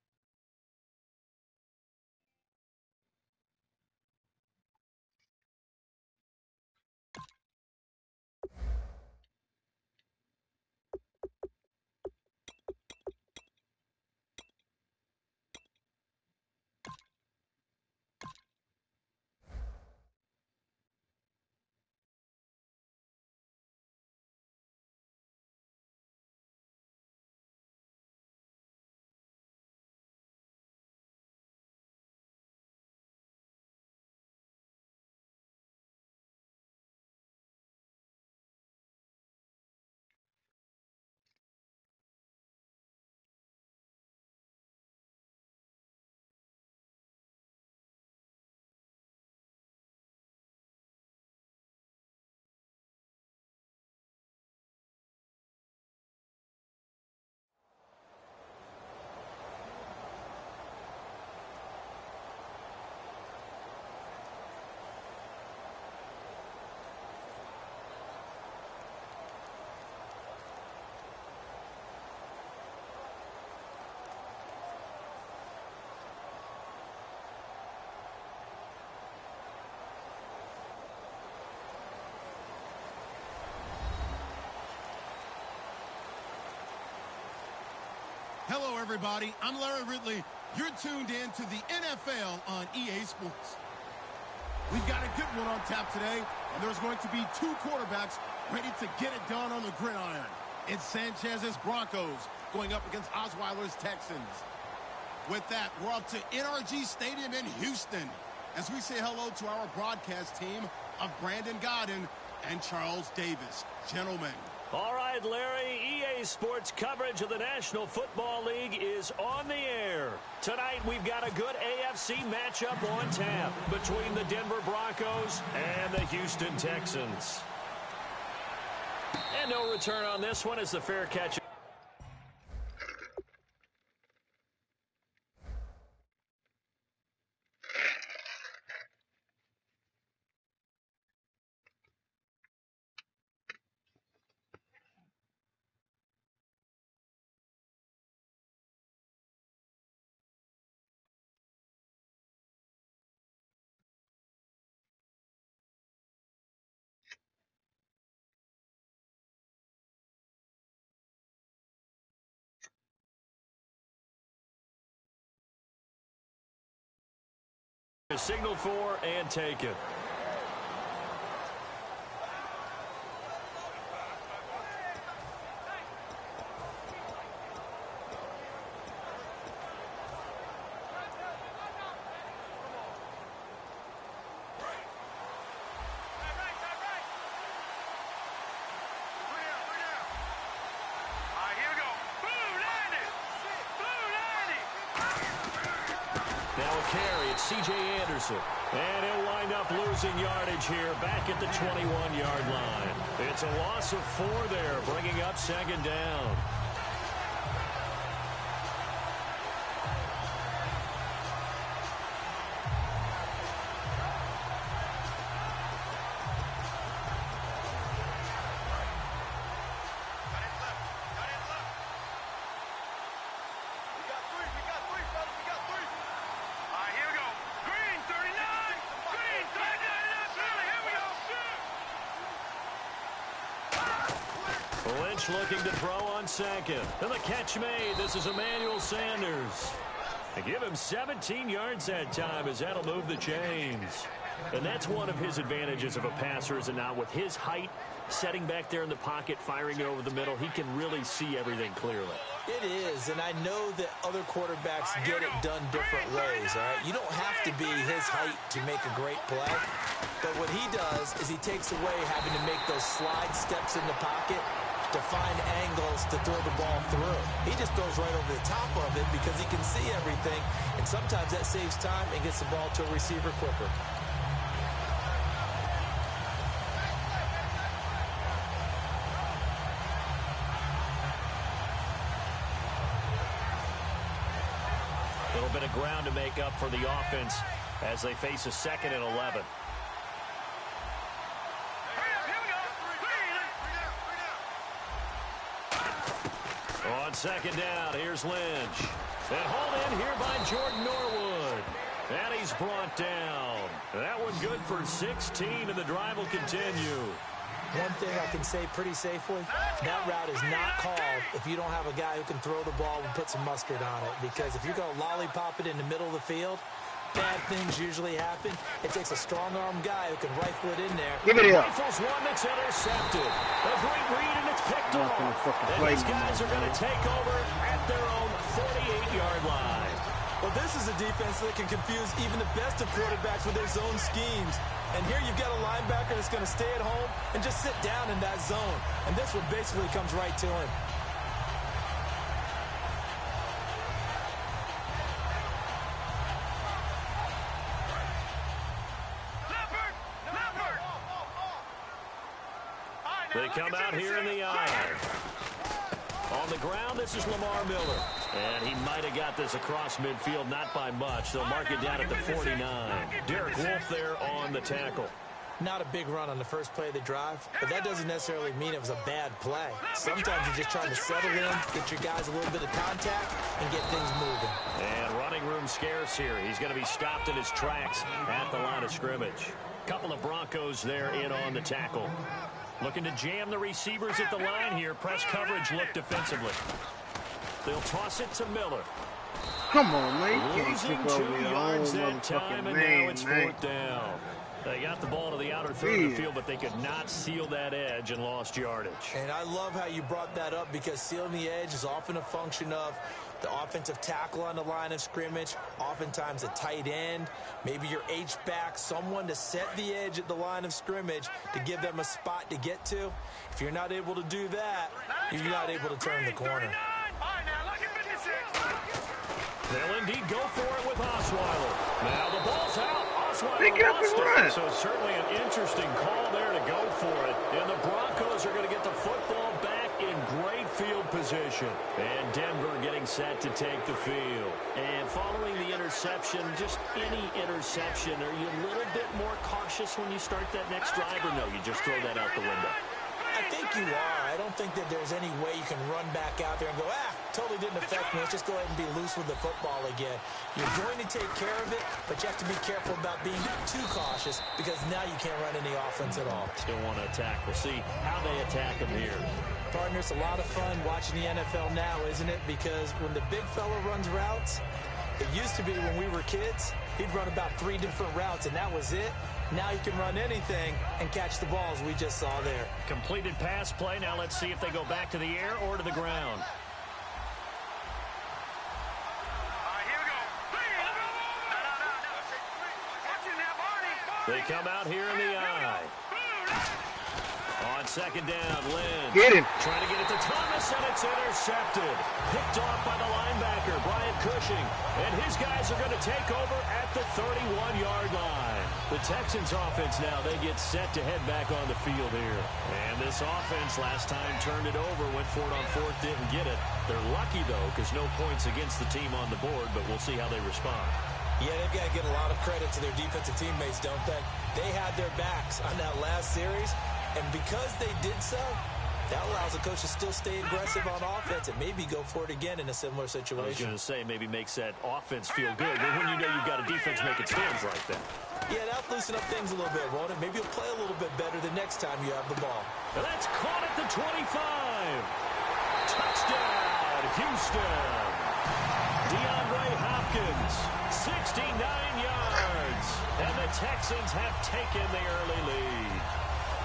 Hello, everybody. I'm Larry Ridley. You're tuned in to the NFL on EA Sports. We've got a good one on tap today, and there's going to be 2 quarterbacks ready to get it done on the gridiron. It's Sanchez's Broncos going up against Osweiler's Texans. With that, we're off to NRG Stadium in Houston as we say hello to our broadcast team of Brandon Godden and Charles Davis. Gentlemen.
All right, Larry, EA Sports coverage of the National Football League is on the air. Tonight, we've got a good AFC matchup on tap between the Denver Broncos and the Houston Texans. And no return on this one as the fair catch. Signal for and take it. Now a carry, it's C.J. Anderson. And he'll wind up losing yardage here back at the 21-yard line. It's a loss of 4 there, bringing up second down. Lynch looking to throw on second. And the catch made. This is Emmanuel Sanders. They give him 17 yards that time as that'll move the chains. And that's one of his advantages of a passer, is it not? With his height, setting back there in the pocket, firing it over the middle, he can really see everything clearly.
It is, and I know that other quarterbacks get it done different ways, all right? You don't have to be his height to make a great play, but what he does is he takes away having to make those slide steps in the pocket to find angles to throw the ball through. He just throws right over the top of it because he can see everything, and sometimes that saves time and gets the ball to a receiver quicker.
A little bit of ground to make up for the offense as they face a 2nd and 11. On 2nd down, here's Lynch. And hauled in here by Jordan Norwood. And he's brought down. That one good for 16, and the drive will continue.
One thing I can say pretty safely, that route is not called if you don't have a guy who can throw the ball and put some mustard on it. Because if you're going to lollipop it in the middle of the field, bad things usually happen. It takes a strong-arm guy who can rifle it in there.
Give it here.
Rifles one that's intercepted. A great read, and it's picked off. And these guys are going to take over at their own 48-yard line.
Well, this is a defense that can confuse even the best of quarterbacks with their zone schemes. And here you've got a linebacker that's going to stay at home and just sit down in that zone. And this one basically comes right to him.
They come out here in the eye. On the ground, this is Lamar Miller. And he might have got this across midfield, not by much. They'll mark it down at the 49. Derek Wolfe there on the tackle.
Not a big run on the first play of the drive, but that doesn't necessarily mean it was a bad play. Sometimes you're just trying to settle in, get your guys a little bit of contact, and get things moving.
And running room scarce here. He's going to be stopped in his tracks at the line of scrimmage. Couple of Broncos there in on the tackle. Looking to jam the receivers at the line here. Press coverage look defensively. They'll toss it to Miller.
Come on, man. You
Losing
can't
2
kick over your
yards
own
that time, and
man,
now it's
man.
4th down. They got the ball to the outer third of the field, but they could not seal that edge and lost yardage.
And I love how you brought that up because sealing the edge is often a function of the offensive tackle on the line of scrimmage, oftentimes a tight end, maybe your H-back, someone to set the edge at the line of scrimmage to give them a spot to get to. If you're not able to do that, you're not able to turn the corner.
They'll indeed go for it with Osweiler. Now the ball's out.
Pick it up
Osweiler
and
lost
run.
it. So certainly an interesting call there to go for it. And the Broncos are going to get the football back in great field position. And Denver getting set to take the field. And following the interception, just any interception, are you a little bit more cautious when you start that next drive, or no, you just throw that out the window?
I think you are. I don't think that there's any way you can run back out there and go, totally didn't affect me. Let's just go ahead and be loose with the football again. You're going to take care of it, but you have to be careful about being too cautious because now you can't run any offense at all.
Still want to attack. We'll see how they attack them here.
Partner, it's a lot of fun watching the NFL now, isn't it? Because when the big fella runs routes, it used to be when we were kids, he'd run about 3 different routes, and that was it. Now you can run anything and catch the balls we just saw there.
Completed pass play. Now let's see if they go back to the air or to the ground. They come out here in the eye. On 2nd down, Lynch.
Get him.
Trying to get it to Thomas, and it's intercepted. Picked off by the linebacker, Brian Cushing. And his guys are going to take over at the 31-yard line. The Texans offense now, they get set to head back on the field here. And this offense last time turned it over, went for it on 4th, didn't get it. They're lucky, though, because no points against the team on the board, but we'll see how they respond.
Yeah, they've got to give a lot of credit to their defensive teammates, don't they? They had their backs on that last series, and because they did so, that allows the coach to still stay aggressive on offense and maybe go for it again in a similar situation.
I was going to say maybe makes that offense feel good, but when you know you've got a defense making stands like that.
Yeah, that'll loosen up things a little bit, won't it? Maybe you'll play a little bit better the next time you have the ball.
And that's caught at the 25. Touchdown, Houston. DeAndre Hopkins, 69 yards. And the Texans have taken the early lead.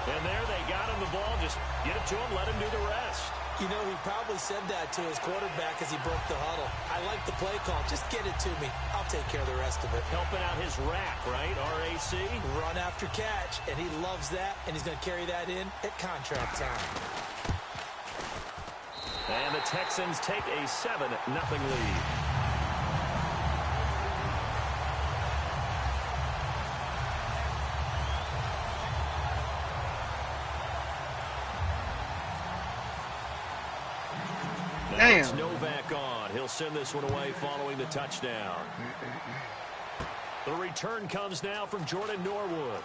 And there they got him the ball. Just get it to him, let him do the rest.
You know, he probably said that to his quarterback as he broke the huddle. I like the play call. Just get it to me. I'll take care of the rest of it.
Helping out his rack, right? RAC.
Run after catch, and he loves that, and he's going to carry that in at contract time.
And the Texans take a 7-0 lead.
Damn.
It's Novak on. He'll send this one away following the touchdown. The return comes now from Jordan Norwood.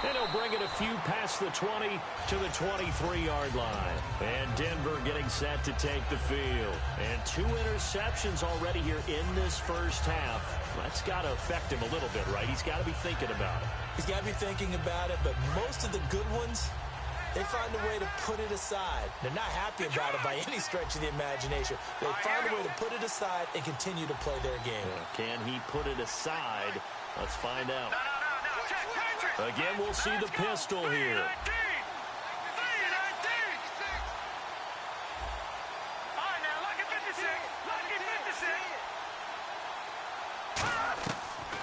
And he'll bring it a few past the 20 to the 23-yard line. And Denver getting set to take the field. And 2 interceptions already here in this first half. That's got to affect him a little bit, right? He's got to be thinking about it.
He's got to be thinking about it, but most of the good ones, they find a way to put it aside. They're not happy about it by any stretch of the imagination. They find a way to put it aside and continue to play their game.
Can he put it aside? Let's find out. Again, we'll see the pistol here.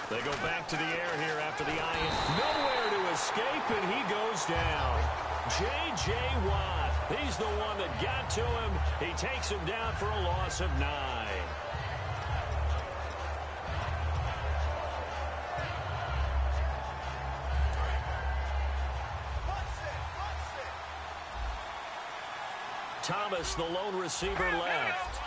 They go back to the air here after the eye. Nowhere to escape, and he goes down. J.J. Watt, he's the one that got to him. He takes him down for a loss of 9. Thomas, the lone receiver, left.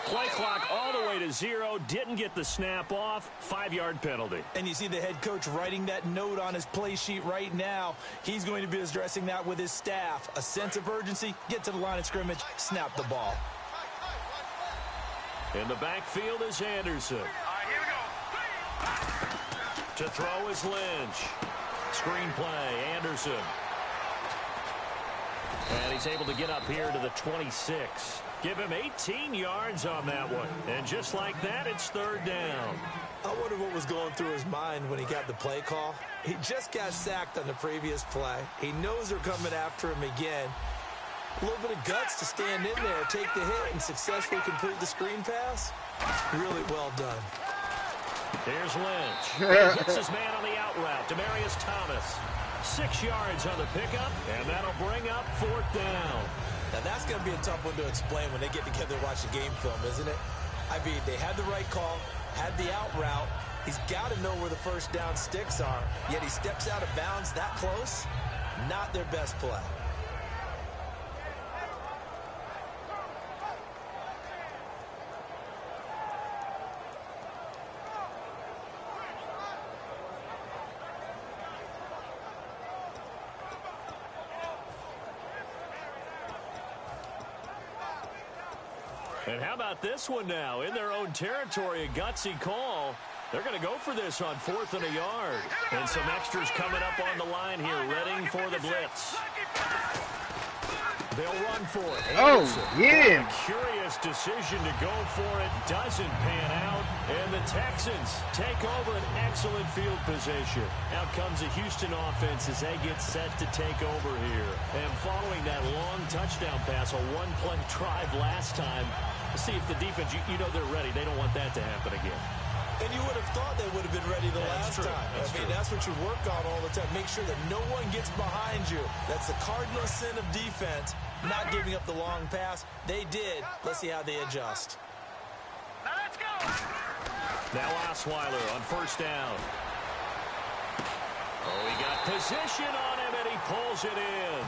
Play clock all the way to 0. Didn't get the snap off. 5-yard penalty.
And you see the head coach writing that note on his play sheet right now. He's going to be addressing that with his staff. A sense of urgency. Get to the line of scrimmage. Snap the ball.
In the backfield is Anderson. To throw is Lynch. Screen play, Anderson. And he's able to get up here to the 26. Give him 18 yards on that one. And just like that, it's 3rd down.
I wonder what was going through his mind when he got the play call. He just got sacked on the previous play. He knows they're coming after him again. A little bit of guts to stand in there, take the hit, and successfully complete the screen pass. Really well done.
Here's Lynch. He gets his man on the out route. Demaryius Thomas. 6 yards on the pickup, and that'll bring up 4th down.
Now, that's going to be a tough one to explain when they get together and watch the game film, isn't it? I mean, they had the right call, had the out route. He's got to know where the first down sticks are, yet he steps out of bounds that close. Not their best play.
And how about this one now? In their own territory, a gutsy call. They're going to go for this on 4th and a yard. And some extras coming up on the line here, readying for the blitz. They'll run for it.
Oh, yeah.
A curious decision to go for it. Doesn't pan out. And the Texans take over an excellent field position. Out comes the Houston offense as they get set to take over here. And following that long touchdown pass, a one-play drive last time, see if the defense, you know they're ready. They don't want that to happen again.
And you would have thought they would have been ready the last time. That's what you work on all the time. Make sure that no one gets behind you. That's the cardinal sin of defense, not giving up the long pass. They did. Let's see how they adjust.
Now let's go.
Now Osweiler on 1st down. Oh, he got position on him, and he pulls it in.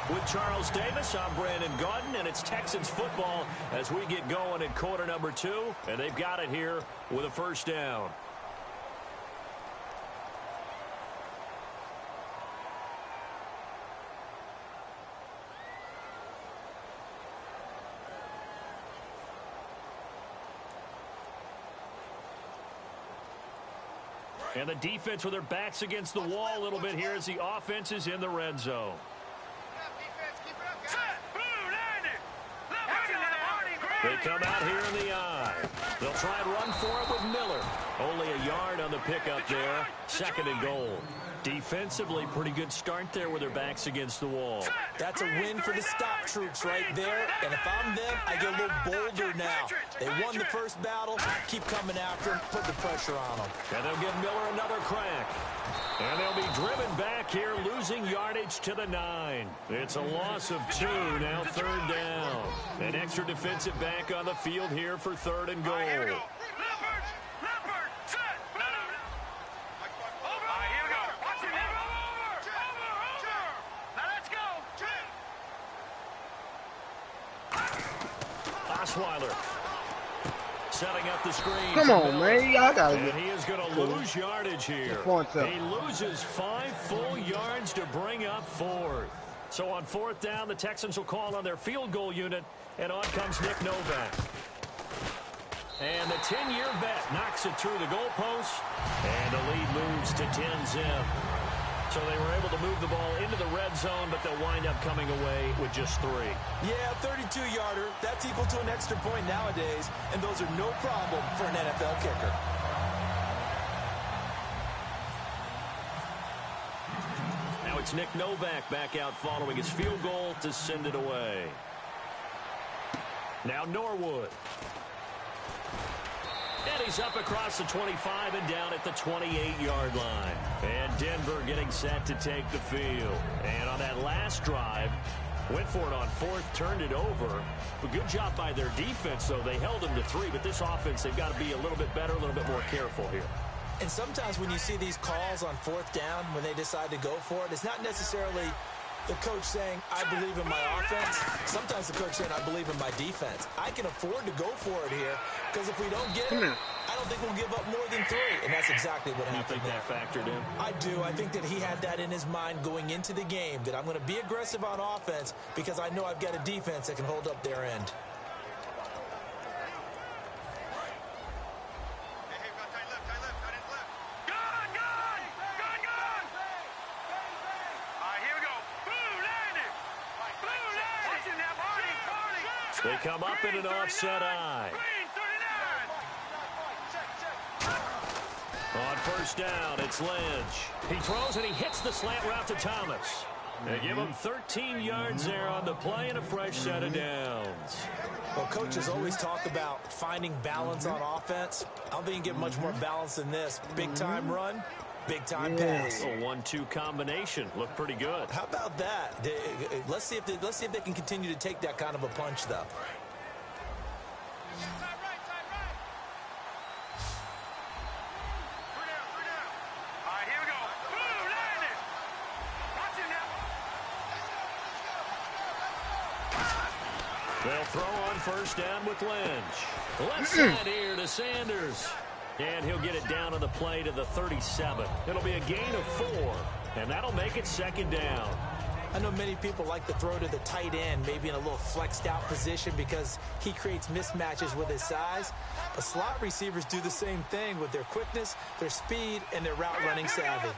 With Charles Davis, I'm Brandon Gaudin, and it's Texans football as we get going in quarter number 2, and they've got it here with a 1st down. And the defense with their backs against the wall a little bit here as the offense is in the red zone. They come out here in the eye. They'll try and run for it with Miller. Only a yard on the pickup there. 2nd and goal. Defensively, pretty good start there with their backs against the wall.
That's a win for the stop troops right there. And if I'm them, I get a little bolder now. They won the first battle. Keep coming after them. Put the pressure on them.
And they'll give Miller another crack. And they'll be driven back here, losing yardage to the 9. It's a loss of 2, now 3rd down. An extra defensive back on the field here for 3rd and goal. Osweiler setting up the screen.
Come on, man. Y'all got
And
it.
he is going to lose yardage here. He loses 5 full yards to bring up 4th. So on 4th down, the Texans will call on their field goal unit, and on comes Nick Novak. And the 10-year vet knocks it through the goalpost, and the lead moves to 10-zip. So they were able to move the ball into the red zone, but they'll wind up coming away with just 3.
Yeah, 32-yarder. That's equal to an extra point nowadays, and those are no problem for an NFL kicker.
Now it's Nick Novak back out following his field goal to send it away. Now Norwood. And he's up across the 25 and down at the 28-yard line. And Denver getting set to take the field. And on that last drive, went for it on 4th, turned it over. A good job by their defense, though. They held them to 3, but this offense, they've got to be a little bit better, a little bit more careful here.
And sometimes when you see these calls on 4th down, when they decide to go for it, it's not necessarily the coach saying, I believe in my offense. Sometimes the coach saying, I believe in my defense. I can afford to go for it here because if we don't get it, I don't think we'll give up more than 3. And that's exactly what happened.
You think that factored in?
I do. I think that he had that in his mind going into the game, that I'm going to be aggressive on offense because I know I've got a defense that can hold up their end.
They come up in an offset eye. On 1st down, it's Lynch. He throws and he hits the slant route to Thomas. They give him 13 yards there on the play and a fresh set of downs.
Well, coaches always talk about finding balance on offense. I don't think you can get much more balance than this. Big-time run, big-time pass.
A 1-2 combination. Looked pretty good.
How about that? Let's see if they can continue to take that kind of a punch, though.
They'll throw on 1st down with Lynch. Left side here to Sanders. And he'll get it down on the play to the 37. It'll be a gain of 4. And that'll make it 2nd down.
I know many people like to throw to the tight end, maybe in a little flexed out position because he creates mismatches with his size. But slot receivers do the same thing with their quickness, their speed, and their route running savvy.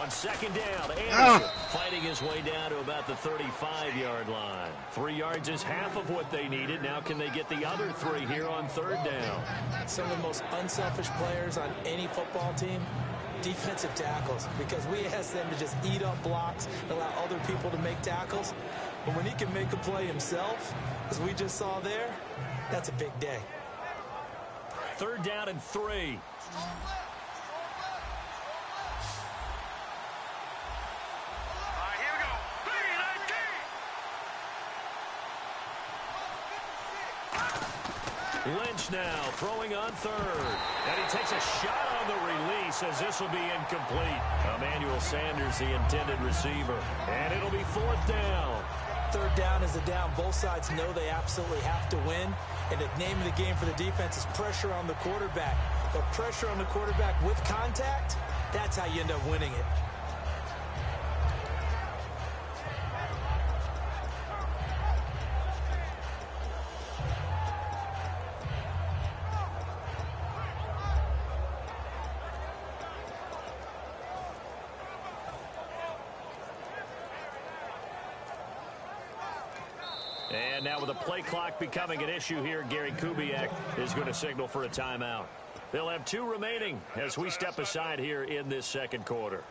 On 2nd down, Anderson fighting his way down to about the 35-yard line. 3 yards is half of what they needed. Now can they get the other 3 here on 3rd down?
Some of the most unselfish players on any football team, defensive tackles, because we ask them to just eat up blocks and allow other people to make tackles. But when he can make a play himself, as we just saw there, that's a big day.
3rd down and 3. Lynch now throwing on 3rd. And he takes a shot on the release as this will be incomplete. Emmanuel Sanders, the intended receiver. And it'll be 4th down.
3rd down is the down. Both sides know they absolutely have to win. And the name of the game for the defense is pressure on the quarterback. But pressure on the quarterback with contact, that's how you end up winning it.
And now with the play clock becoming an issue here, Gary Kubiak is going to signal for a timeout. They'll have 2 remaining as we step aside here in this second quarter.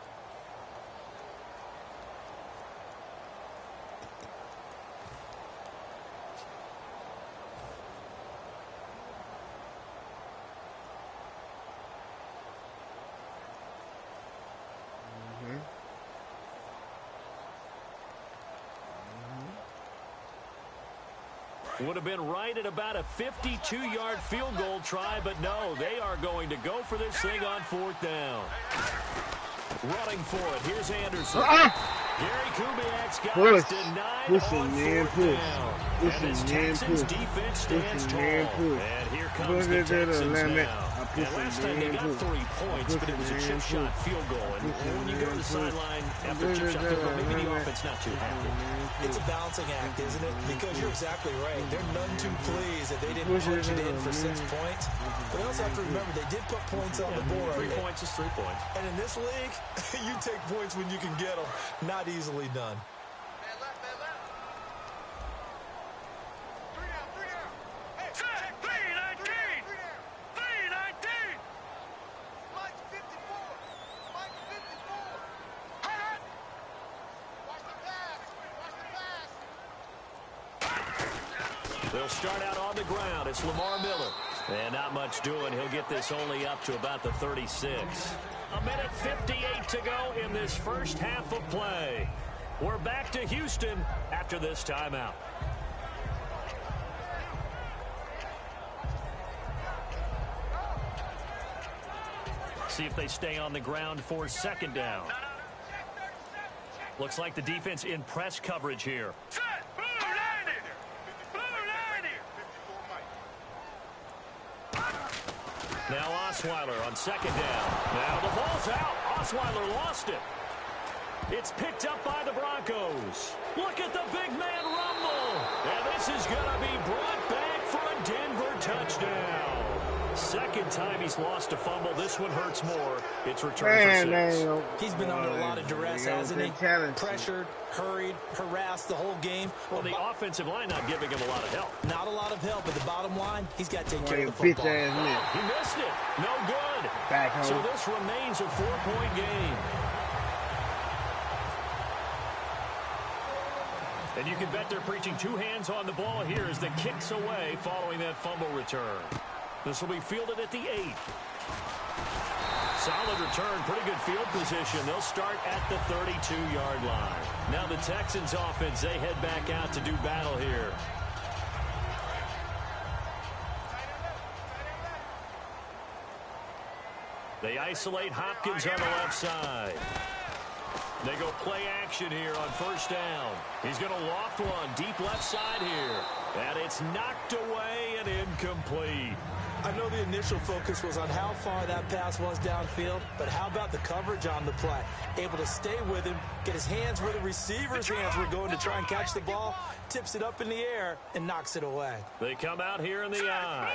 Would have been right at about a 52-yard field goal try, but no, they are going to go for this thing on 4th down. Running for it, here's Anderson. Gary Kubiak's guys denied on 4th down. And this Texans defense stands tall. And here comes the Texans now. And last time they got 3 points, but it was a chip shot field goal. And when you go to the sideline after a chip shot field goal, maybe the offense not too happy.
It's a balancing act, isn't it? Because you're exactly right. They're none too pleased that they didn't punch it in for 6 points. But you also have to remember, they did put points on the board.
3 points is 3 points.
And in this league, you take points when you can get them. Not easily done.
They'll start out on the ground. It's Lamar Miller. And not much doing. He'll get this only up to about the 36. A minute 58 to go in this first half of play. We're back to Houston after this timeout. See if they stay on the ground for 2nd down. Looks like the defense in press coverage here. Now Osweiler on 2nd down. Now the ball's out. Osweiler lost it. It's picked up by the Broncos. Look at the big man rumble. And this is going to be brought back for a Denver touchdown. 2nd time he's lost a fumble. This one hurts more. It's returned for 6.
He's been under a lot of duress, hasn't he? Pressured, hurried, harassed the whole game.
Well, the offensive line not giving him a lot of help.
Not a lot of help, but the bottom line, he's got to take care of the football.
He missed it. No good.
Back home.
So this remains a 4-point game. And you can bet they're preaching 2 hands on the ball here as the kick's away following that fumble return. This will be fielded at the 8. Solid return, pretty good field position. They'll start at the 32-yard line. Now the Texans offense, they head back out to do battle here. They isolate Hopkins on the left side. They go play action here on 1st down. He's going to loft one deep left side here. And it's knocked away and incomplete.
I know the initial focus was on how far that pass was downfield, but how about the coverage on the play? Able to stay with him, get his hands where the receiver's hands were going to try and catch the ball, tips it up in the air, and knocks it away.
They come out here in the eye.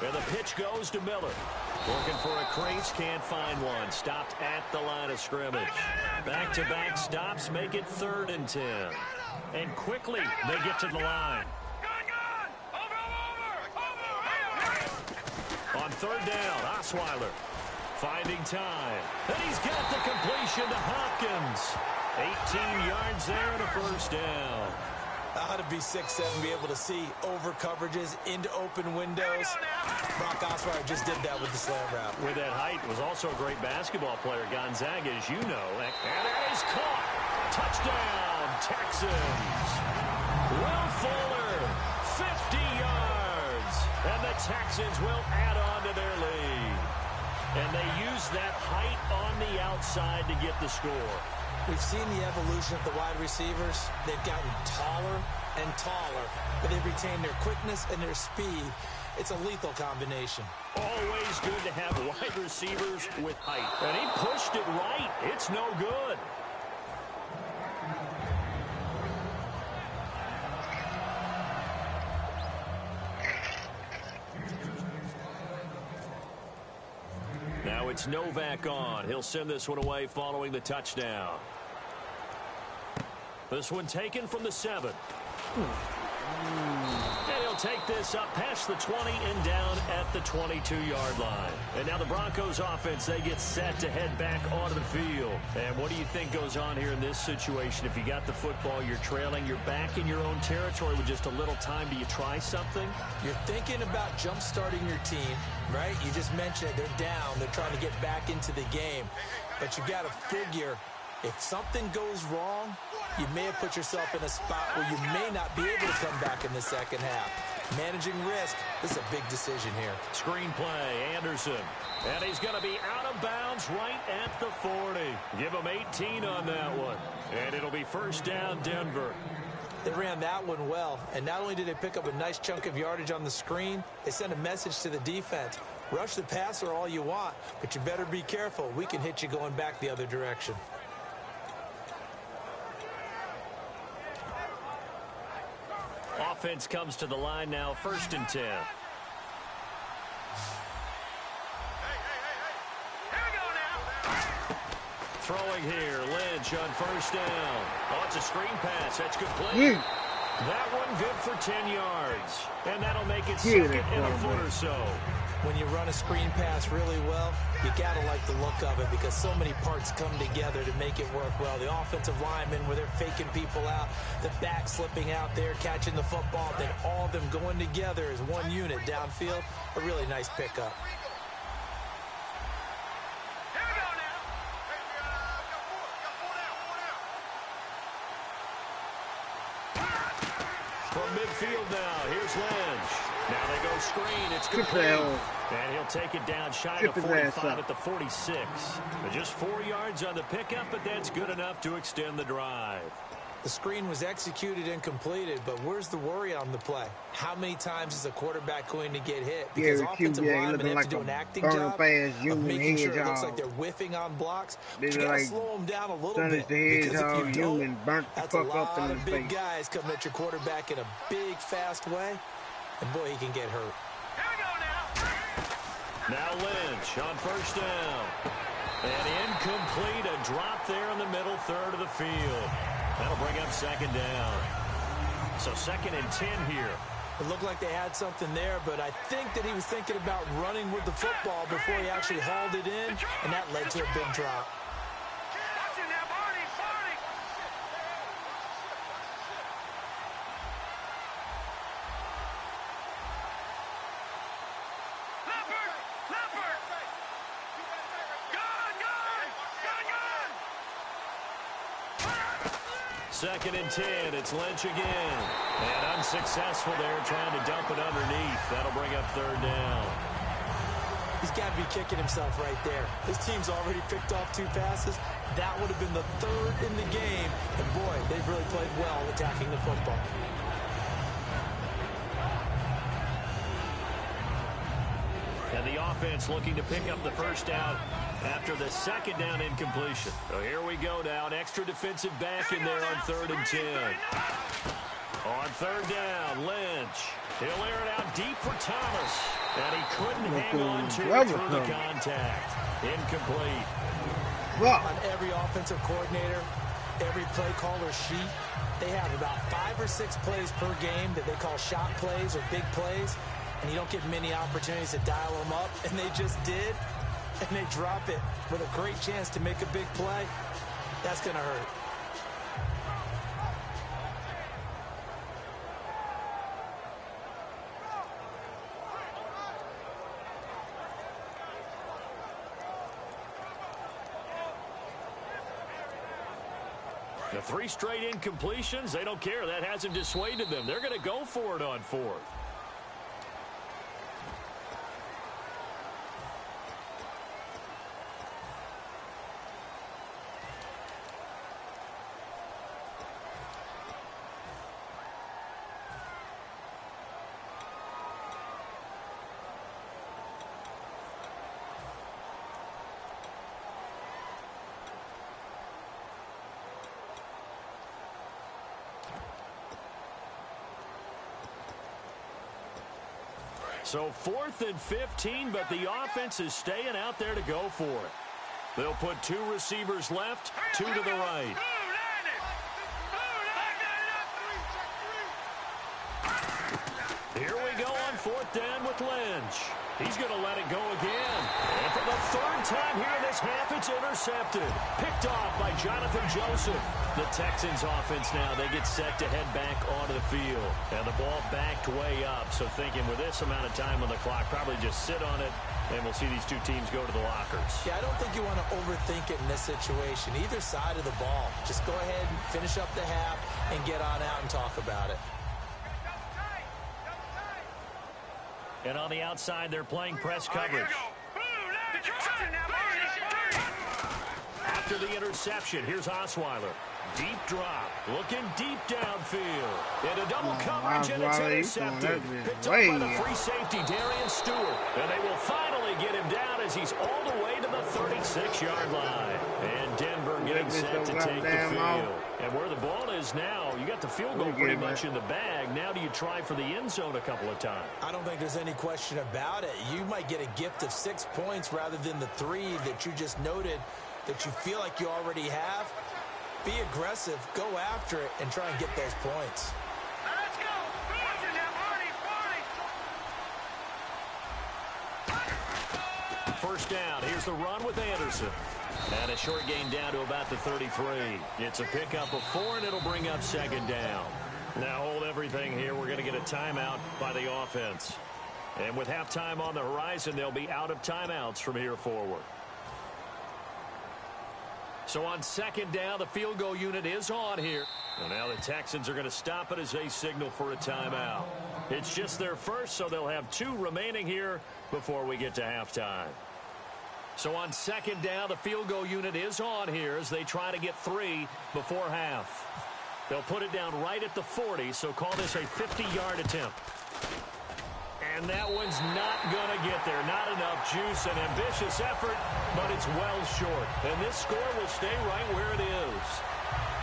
And the pitch goes to Miller. Looking for a crease, can't find one. Stopped at the line of scrimmage. Back-to-back stops make it 3rd and 10. And quickly, they get to the line. On 3rd down, Osweiler finding time. And he's got the completion to Hopkins. 18 yards there and a 1st down.
Ought to be 6'7", be able to see over coverages into open windows. Brock Osweiler just did that with the slant route.
With that height, was also a great basketball player. Gonzaga, as you know. And that is caught. Touchdown, Texans. Will Fuller, 50 yards. And the Texans will add on to their lead. And they use that height on the outside to get the score.
We've seen the evolution of the wide receivers. They've gotten taller and taller, but they've retained their quickness and their speed. It's a lethal combination.
Always good to have wide receivers with height. And he pushed it right. It's no good. Now it's Novak on. He'll send this one away following the touchdown. This one taken from the 7. And he'll take this up past the 20 and down at the 22-yard line. And now the Broncos offense, they get set to head back onto the field. And what do you think goes on here in this situation? If you got the football, you're trailing, you're back in your own territory with just a little time. Do you try something?
You're thinking about jump-starting your team, right? You just mentioned it. They're down. They're trying to get back into the game. But you got to figure if something goes wrong, you may have put yourself in a spot where you may not be able to come back in the second half. Managing risk, this is a big decision here.
Screen play, Anderson. And he's going to be out of bounds right at the 40. Give him 18 on that one. And it'll be first down, Denver.
They ran that one well. And not only did they pick up a nice chunk of yardage on the screen, they sent a message to the defense. Rush the passer all you want, but you better be careful. We can hit you going back the other direction.
Offense comes to the line now, 1st and 10.
Here we go now.
Throwing here, Lynch on 1st down. Oh, it's a screen pass. That's complete.
Yeah.
That one good for 10 yards. And that'll make it 2nd and a foot or so.
When you run a screen pass really well, you got to like the look of it because so many parts come together to make it work well. The offensive linemen, where they're faking people out, the back slipping out there, catching the football, then all of them going together as one unit downfield. A really nice pickup.
Here we go now.
From midfield now, here's Lynch. Now they go screen. It's complete. And he'll take it down shy of 45 at the 46. But just 4 yards on the pickup, but that's good enough to extend the drive.
The screen was executed and completed, but where's the worry on the play? How many times is a quarterback going to get hit? Because offensive linemen have to do an acting job of making sure it looks like they're whiffing on blocks. But you got to slow them down a little bit. Because if you don't, that's a lot of big guys coming at your quarterback in a big, fast way. And boy, he can get hurt.
Here we go now.
Now Lynch on 1st down. And incomplete, a drop there in the middle third of the field. That'll bring up 2nd down. So 2nd and 10 here.
It looked like they had something there, but I think that he was thinking about running with the football before he actually hauled it in, and that led to a big drop.
Watch it now, Barney, Barney. Leopard, Leopard. Gun, gun, gun, gun.
2nd and 10. It's Lynch again. And unsuccessful there, trying to dump it underneath. That'll bring up 3rd down.
He's got to be kicking himself right there. His team's already picked off 2 passes. That would have been the 3rd in the game. And boy, they've really played well attacking the football.
And the offense looking to pick up the 1st down after the 2nd down incompletion. So here we go now. An extra defensive back in there on 3rd and 10. On 3rd down, Lynch. He'll air it out deep for Thomas. And he couldn't hang on to it through the contact. Incomplete.
On every offensive coordinator, every play caller sheet, they have about 5 or 6 plays per game that they call shot plays or big plays. And you don't get many opportunities to dial them up. And they just did. And they drop it with a great chance to make a big play. That's going to hurt.
The 3 straight incompletions, they don't care. That hasn't dissuaded them. They're going to go for it on 4th. So 4th and 15, but the offense is staying out there to go for it. They'll put 2 receivers left, 2 to the right. Here we go on 4th down with Lynch. He's going to let it go again. And for the 3rd time here in this half, it's intercepted. Picked off by Jonathan Joseph. The Texans offense now, they get set to head back onto the field. And the ball backed way up. So thinking with this amount of time on the clock, probably just sit on it, and we'll see these two teams go to the lockers.
Yeah, I don't think you want to overthink it in this situation. Either side of the ball. Just go ahead and finish up the half and get on out and talk about it.
And on the outside, they're playing press coverage. After the interception, here's Osweiler. Deep drop, looking deep downfield. Into double coverage, and it's intercepted. Picked up by the free safety, Darian Stewart. And they will finally get him down as he's all the way to the 36-yard line. And Denver getting set to take the field. And where the ball is now, you got the field goal pretty much in the bag. Now do you try for the end zone a couple of times?
I don't think there's any question about it. You might get a gift of 6 points rather than the 3 that you just noted that you feel like you already have. Be aggressive, go after it, and try and get those points.
Let's go. Watching that, Marty.
1st down. Here's the run with Anderson. And a short gain down to about the 33. It's a pickup of 4, and it'll bring up 2nd down. Now hold everything here. We're going to get a timeout by the offense. And with halftime on the horizon, they'll be out of timeouts from here forward. So on 2nd down, the field goal unit is on here. And now the Texans are going to stop it as they signal for a timeout. It's just their first, so they'll have 2 remaining here before we get to halftime. So on 2nd down, the field goal unit is on here as they try to get 3 before half. They'll put it down right at the 40, so call this a 50-yard attempt. And that one's not going to get there. Not enough juice, an ambitious effort, but it's well short. And this score will stay right where it is.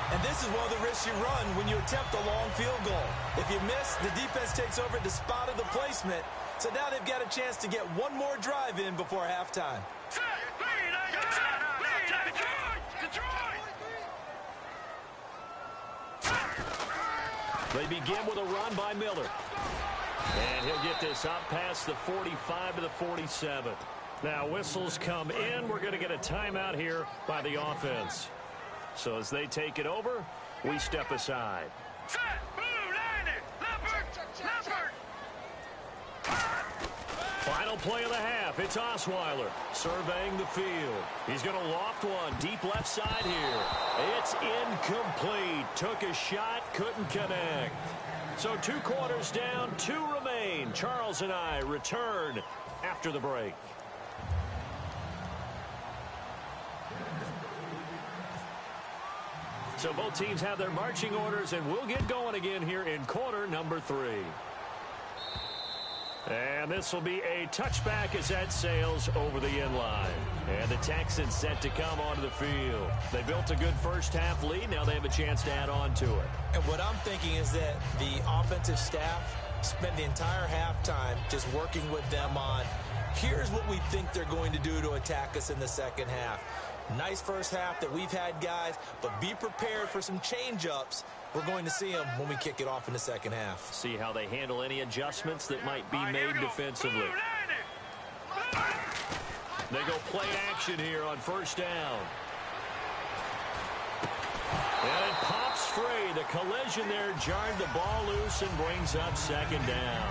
And this is one of the risks you run when you attempt a long field goal. If you miss, the defense takes over at the spot of the placement. So now they've got a chance to get one more drive in before halftime.
They begin with a run by Miller. And he'll get this up past the 45 to the 47. Now whistles come in. We're going to get a timeout here by the offense. So as they take it over, we step aside. Final play of the half. It's Osweiler surveying the field. He's going to loft one deep left side here. It's incomplete. Took a shot, couldn't connect. So 2 quarters down, 2 remain. Charles and I return after the break. So both teams have their marching orders, and we'll get going again here in quarter number 3. And this will be a touchback as that sails over the end line. And the Texans set to come onto the field. They built a good first half lead. Now they have a chance to add on to it.
And what I'm thinking is that the offensive staff spent the entire halftime just working with them on, here's what we think they're going to do to attack us in the second half. Nice first half that we've had, guys, but be prepared for some change-ups. We're going to see them when we kick it off in the second half.
See how they handle any adjustments that might be made defensively. They go play action here on 1st down. And it pops free. The collision there jarred the ball loose and brings up 2nd down.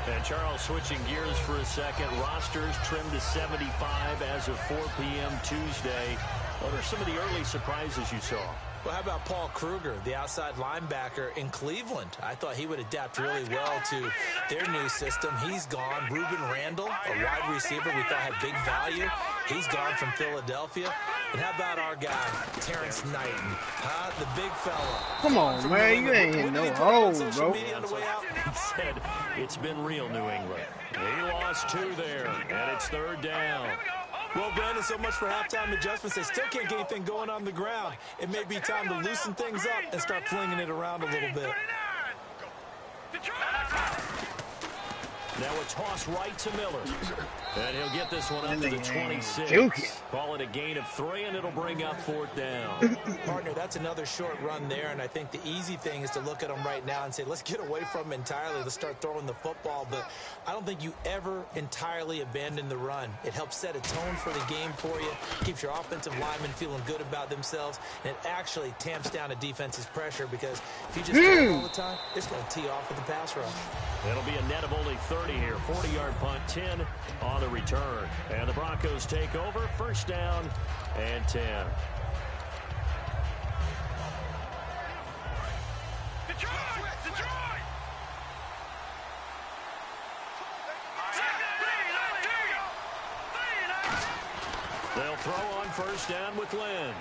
And Charles switching gears for a second. Rosters trimmed to 75 as of 4 p.m. Tuesday. What are some of the early surprises you saw?
Well, how about Paul Kruger, the outside linebacker in Cleveland? I thought he would adapt really well to their new system. He's gone. Ruben Randall, a wide receiver we thought had big value. He's gone from Philadelphia. And how about our guy, Terrence Knighton? The big fella.
Come on, man. You ain't hitting no hole, bro.
He said it's been real, New England. He lost 2 there, and it's 3rd down.
Well, Brandon, so much for halftime adjustments. They still can't get anything going on the ground. It may be time to loosen things up and start flinging it around a little bit.
Now a toss right to Miller. And he'll get this one up to the 26. Call it a gain of 3, and it'll bring up 4th down.
Partner, that's another short run there, and I think the easy thing is to look at him right now and say, let's get away from him entirely. Let's start throwing the football. But I don't think you ever entirely abandon the run. It helps set a tone for the game for you, keeps your offensive linemen feeling good about themselves, and it actually tamps down a defense's pressure because if you just throw it all the time, it's going to tee off with the pass rush.
It'll be a net of only 30 here. 40-yard punt, 10 on the return. And the Broncos take over. 1st down and 10.
Detroit!
They'll throw on 1st down with Lynch.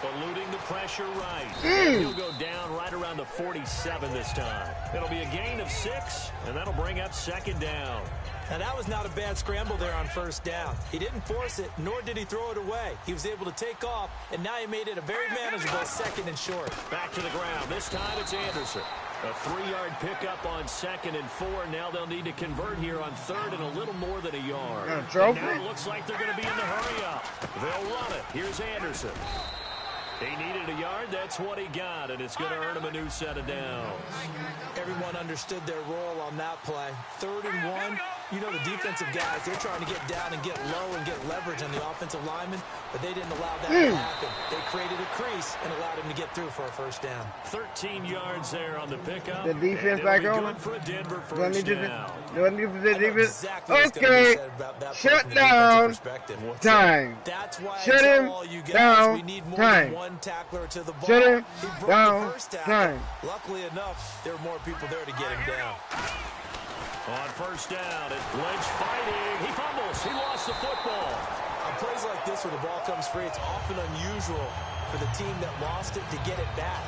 Eluding the pressure right. He'll go down right around the 47 this time. It'll be a gain of 6, and that'll bring up 2nd down.
Now, that was not a bad scramble there on 1st down. He didn't force it, nor did he throw it away. He was able to take off, and now he made it a very manageable 2nd and short.
Back to the ground. This time it's Anderson. A 3-yard pickup on 2nd and 4. Now they'll need to convert here on 3rd and a little more than a yard. And now it looks like they're going to be in the hurry-up. They'll run it. Here's Anderson. He needed a yard. That's what he got, and it's going to earn him a new set of downs.
Everyone understood their role on that play. 3rd and 1. You know the defensive guys, they're trying to get down and get low and get leverage on the offensive lineman, but they didn't allow that to happen. They created a crease and allowed him to get through for a 1st down.
13 yards there on the pickup.
The defense back on.
For a Denver 1st down.
Do I need the defense?
Exactly
okay. Shut down. Time.
That's why
Shut him down.
we need more
time.
than one tackler to the ball.
Shut him
he broke
down.
The first tackle.
Time.
Luckily enough, there were more people there to get him down.
On 1st down, it's Lynch fighting. He fumbles. He lost the football.
On plays like this where the ball comes free, it's often unusual for the team that lost it to get it back.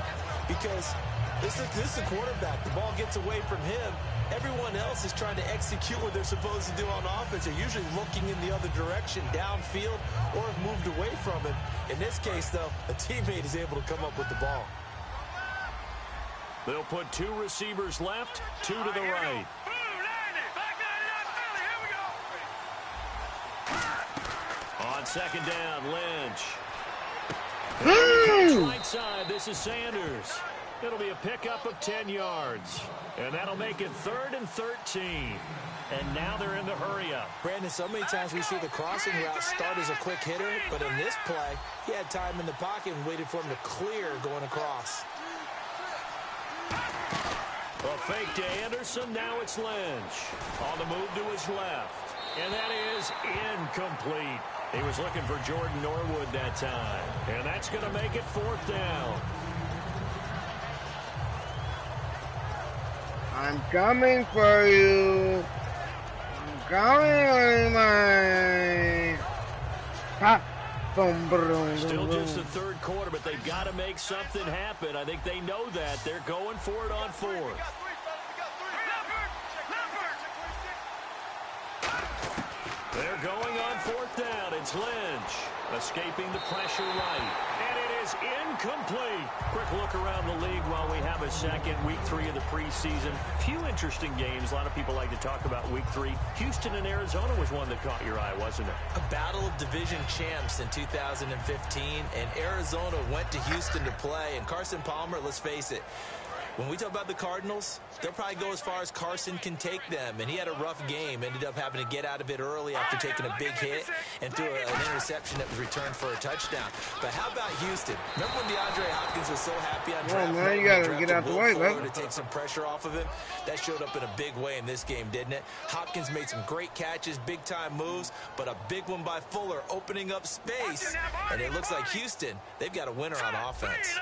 Because this is the quarterback. The ball gets away from him. Everyone else is trying to execute what they're supposed to do on offense. They're usually looking in the other direction, downfield, or have moved away from it. In this case, though, a teammate is able to come up with the ball.
They'll put 2 receivers left, 2 to the right. On 2nd down, Lynch. Right side, this is Sanders. It'll be a pickup of 10 yards. And that'll make it 3rd and 13. And now they're in the hurry-up.
Brandon, so many times we see the crossing route start as a quick hitter, but in this play, he had time in the pocket and waited for him to clear going across.
A fake to Anderson, now it's Lynch. On the move to his left. And that is incomplete. He was looking for Jordan Norwood that time. And that's going to make it 4th down.
I'm coming for you. I'm coming, my. Ha. Boom, boom,
Still
boom,
just the 3rd quarter, but they've got to make something happen. I think they know that. They're going for it on 4th. They're going on 4th down. It's Lynch escaping the pressure right. And it is incomplete. Quick look around the league while we have a second. Week 3 of the preseason. Few interesting games. A lot of people like to talk about Week 3. Houston and Arizona was one that caught your eye, wasn't it?
A battle of division champs in 2015, and Arizona went to Houston to play. And Carson Palmer, let's face it, when we talk about the Cardinals, they'll probably go as far as Carson can take them. And he had a rough game, ended up having to get out of it early after taking a big hit and threw an interception that was returned for a touchdown. But how about Houston? Remember when DeAndre Hopkins was so happy on draft
man, you gotta get out the way, man.
To take some pressure off of him? That showed up in a big way in this game, didn't it? Hopkins made some great catches, big-time moves, but a big one by Fuller opening up space. And it looks like Houston, they've got a winner on offense.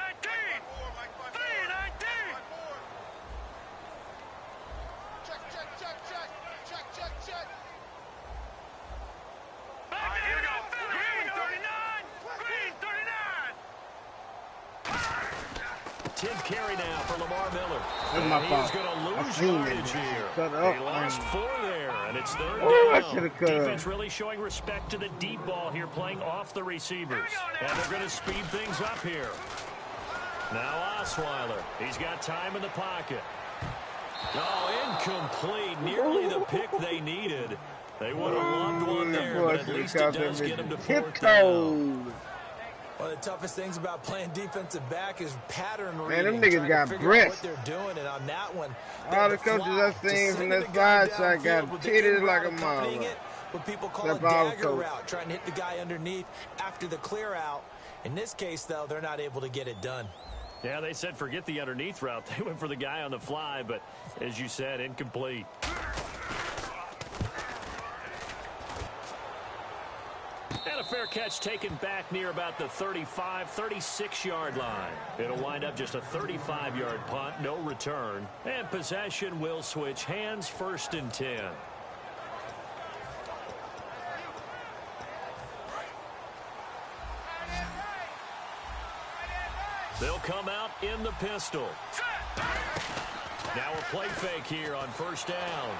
Tenth carry now for Lamar Miller.
That's my fault.
He's going to lose
I seen
yardage
it.
here.
Cut up,
He lost
man.
4 there, and it's 3rd
Oh, I
down.
should've cut up.
Defense really showing respect to the deep ball here, playing off the receivers. And they're going to speed things up here. Now Osweiler. He's got time in the pocket. Oh, incomplete. Nearly the pick they needed. They would have loved one there, but at least it does get them to fourth down.
One of the toughest things about playing defensive back is pattern
Man,
reading.
them niggas got breath.
What they're doing, and on that one,
all the coaches I seen from that side shot got titted like a mama.
What people call a dagger route, trying to hit the guy underneath after the clear out. In this case, though, they're not able to get it done.
Yeah, they said forget the underneath route. They went for the guy on the fly, but as you said, incomplete. And a fair catch taken back near about the 35, 36-yard line. It'll wind up just a 35-yard punt, no return. And possession will switch hands, 1st and 10. They'll come out in the pistol. Now a play fake here on 1st down.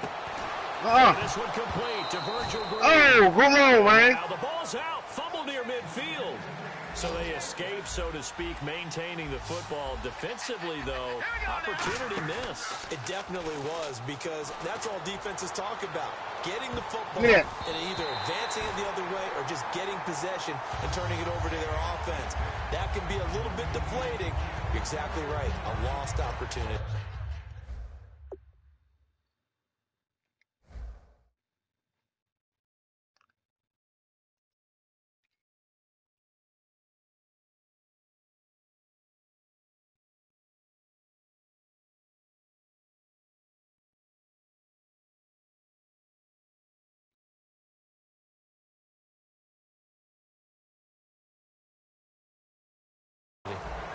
This one complete to Virgil Green.
Oh, come on, man.
Now the ball's out. Fumble near midfield. So they escape, so to speak, maintaining the football. Defensively, though, opportunity miss.
It definitely was, because that's all defenses talk about. Getting the football and either advancing it the other way or just getting possession and turning it over to their offense. That can be a little bit deflating. You're exactly right. A lost opportunity.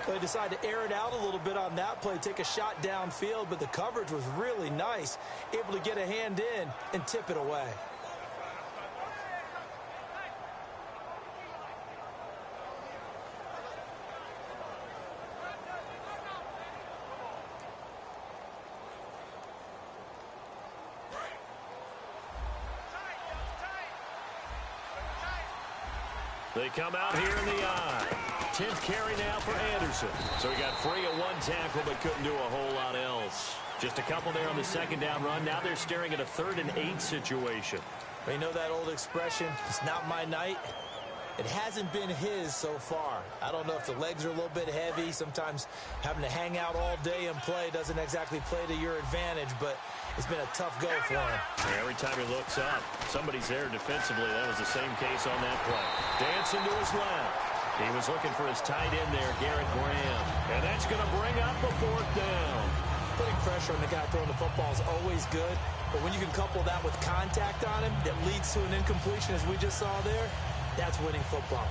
They decided to air it out a little bit on that play, take a shot downfield, but the coverage was really nice, able to get a hand in and tip it away.
They come out here in the eye. 10th carry now for Anderson. So he got free at one tackle but couldn't do a whole lot else. Just a couple there on the 2nd down run. Now they're staring at a 3rd and 8 situation.
You know that old expression, it's not my night? It hasn't been his so far. I don't know if the legs are a little bit heavy. Sometimes having to hang out all day and play doesn't exactly play to your advantage, but it's been a tough go for him.
Every time he looks up, somebody's there defensively. That was the same case on that play. Dancing to his left. He was looking for his tight end there, Garrett Graham. And that's going to bring up a 4th down.
Putting pressure on the guy throwing the football is always good, but when you can couple that with contact on him that leads to an incompletion, as we just saw there, that's winning football.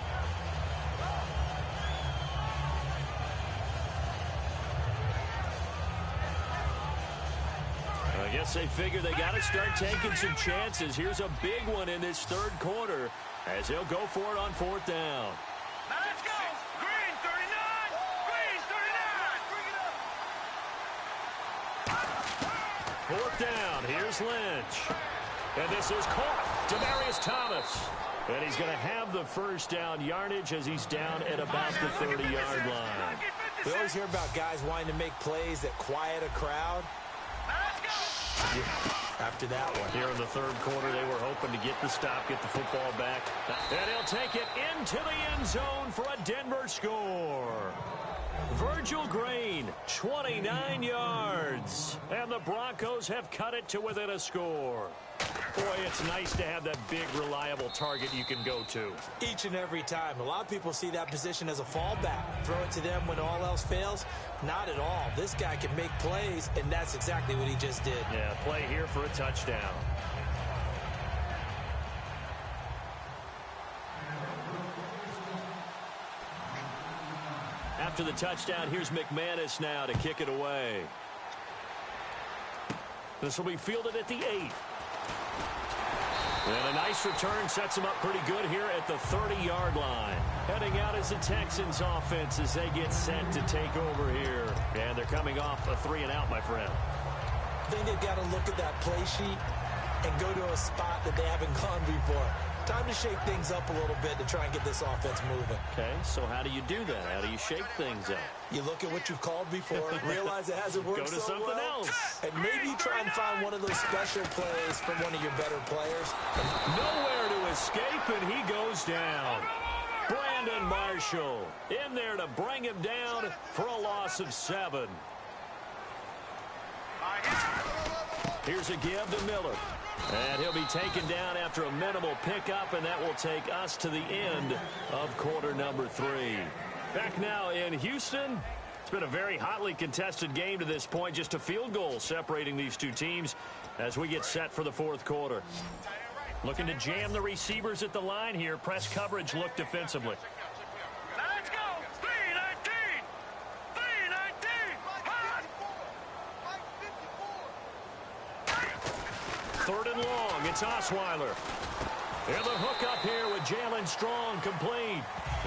I guess they figure they got to start taking some chances. Here's a big one in this 3rd quarter as they'll go for it on 4th down.
Now let's go. Green 39. Green 39.
4th down. Here's Lynch. And this is caught. Demaryius Thomas. And he's going to have the 1st down yardage as he's down at about the 30-yard line.
We always hear about guys wanting to make plays that quiet a crowd. Yeah, after that one.
Here in the 3rd quarter, they were hoping to get the stop, get the football back. And he'll take it into the end zone for a Denver score. Virgil Green, 29 yards. And the Broncos have cut it to within a score. Boy, it's nice to have that big, reliable target you can go to.
Each and every time. A lot of people see that position as a fallback. Throw it to them when all else fails. Not at all. This guy can make plays, and that's exactly what he just did.
Yeah, play here for a touchdown. After the touchdown, here's McManus now to kick it away. This will be fielded at the 8. And a nice return sets them up pretty good here at the 30-yard line. Heading out as the Texans offense as they get set to take over here. And they're coming off a 3-and-out, my friend.
I think they've got to look at that play sheet and go to a spot that they haven't gone before. Time to shake things up a little bit to try and get this offense moving.
Okay, so how do you do that? How do you shake things up?
You look at what you've called before, realize it hasn't worked
Go to
so
something
well,
else.
and maybe you try and find one of those special plays from one of your better players.
Nowhere to escape, and he goes down. Brandon Marshall in there to bring him down for a loss of 7. Here's a give to Miller. And he'll be taken down after a minimal pickup, and that will take us to the end of quarter number 3. Back now in Houston. It's been a very hotly contested game to this point. Just a field goal separating these two teams as we get set for the fourth quarter. Looking to jam the receivers at the line here. Press coverage look defensively.
Let's go. 3-19. 3-19.
Third and long. It's Osweiler. And the hook up here with Jalen Strong complete.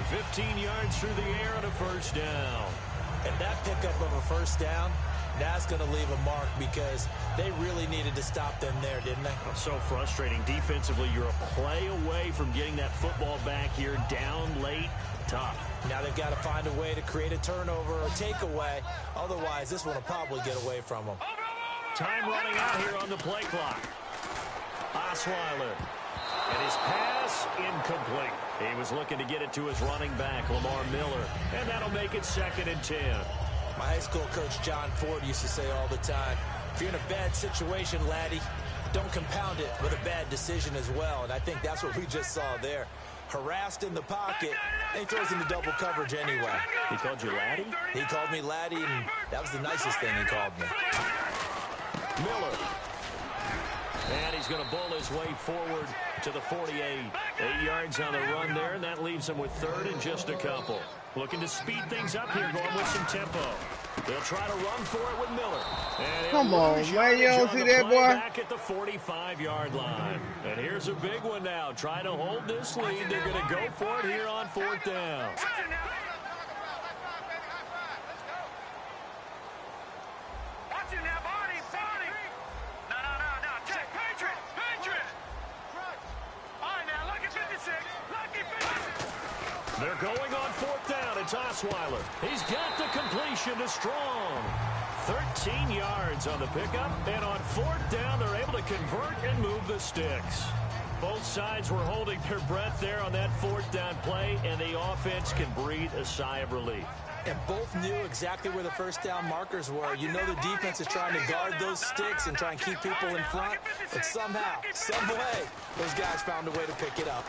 15 yards through the air and a first down.
And that pickup of a first down, that's going to leave a mark because they really needed to stop them there, didn't they?
So frustrating. Defensively, you're a play away from getting that football back here down late. Tough.
Now they've got to find a way to create a turnover or takeaway. Otherwise, this one will probably get away from them.
Time running out here on the play clock. Osweiler. And his pass incomplete. He was looking to get it to his running back, Lamar Miller. And that'll make it 2nd and 10.
My high school coach, John Ford, used to say all the time, if you're in a bad situation, laddie, don't compound it with a bad decision as well. And I think that's what we just saw there. Harassed in the pocket, and he throws into double coverage anyway.
He called you laddie?
He called me laddie, and that was the nicest thing he called me.
Miller. And he's going to bull his way forward to the 48. 8 yards on the run there, and that leaves him with 3rd and just a couple. Looking to speed things up here, going with some tempo. They'll try to run for it with Miller. And
come on, man. You don't see that, boy?
Back at the 45-yard line. And here's a big one now. Trying to hold this lead. They're going to go for it here on 4th down.
Watching that body. No. Check. Patriot. All right, now, lucky 56. Lucky 56.
They're going on 4th down. It's Osweiler. He's got the completion to Strong. 13 yards on the pickup. And on 4th down, they're able to convert and move the sticks. Both sides were holding their breath there on that 4th down play, and the offense can breathe a sigh of relief.
And both knew exactly where the first down markers were. You know the defense is trying to guard those sticks and try and keep people in front. But somehow, some way, those guys found a way to pick it up.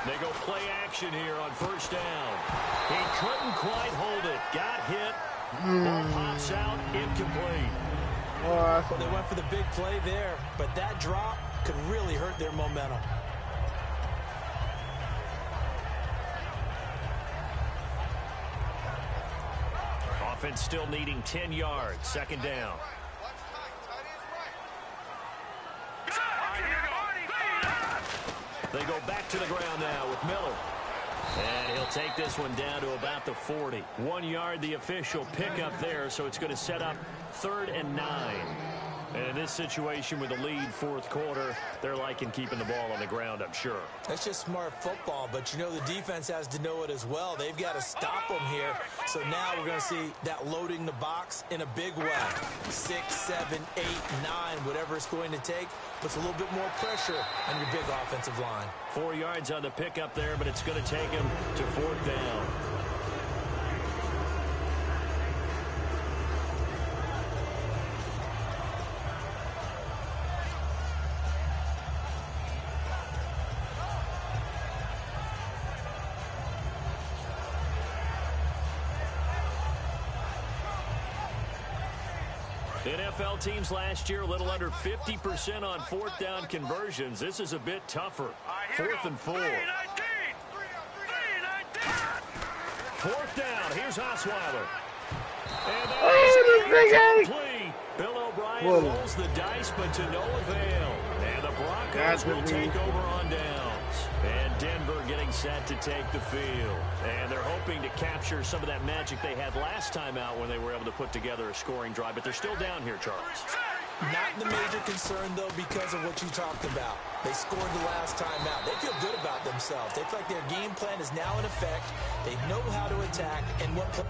They go play action here on 1st down. He couldn't quite hold it. Got hit. Ball pops out, incomplete.
Well, they went for the big play there, but that drop could really hurt their momentum.
Offense still needing 10 yards. 2nd down. They go back to the ground now with Miller. And he'll take this one down to about the 40. 1 yard, the official pickup there, so it's going to set up 3rd and 9. And in this situation with the lead 4th quarter, they're liking keeping the ball on the ground, I'm sure.
That's just smart football, but you know the defense has to know it as well. They've got to stop them here. So now we're going to see that loading the box in a big way. 6, 7, 8, 9, whatever it's going to take, puts a little bit more pressure on your big offensive line.
4 yards on the pickup there, but it's going to take him to 4th down. NFL teams last year a little under 50% on 4th down conversions. This is a bit tougher. 4th and 4. 4th down. Here's Osweiler. And that is incomplete. Bill O'Brien rolls the dice, but to no avail. And the Broncos will take over on downs. And Denver getting set to take the field. And they're hoping to capture some of that magic they had last time out when they were able to put together a scoring drive. But they're still down here, Charles.
Not the major concern, though, because of what you talked about. They scored the last time out. They feel good about themselves. They feel like their game plan is now in effect. They know how to attack and what play.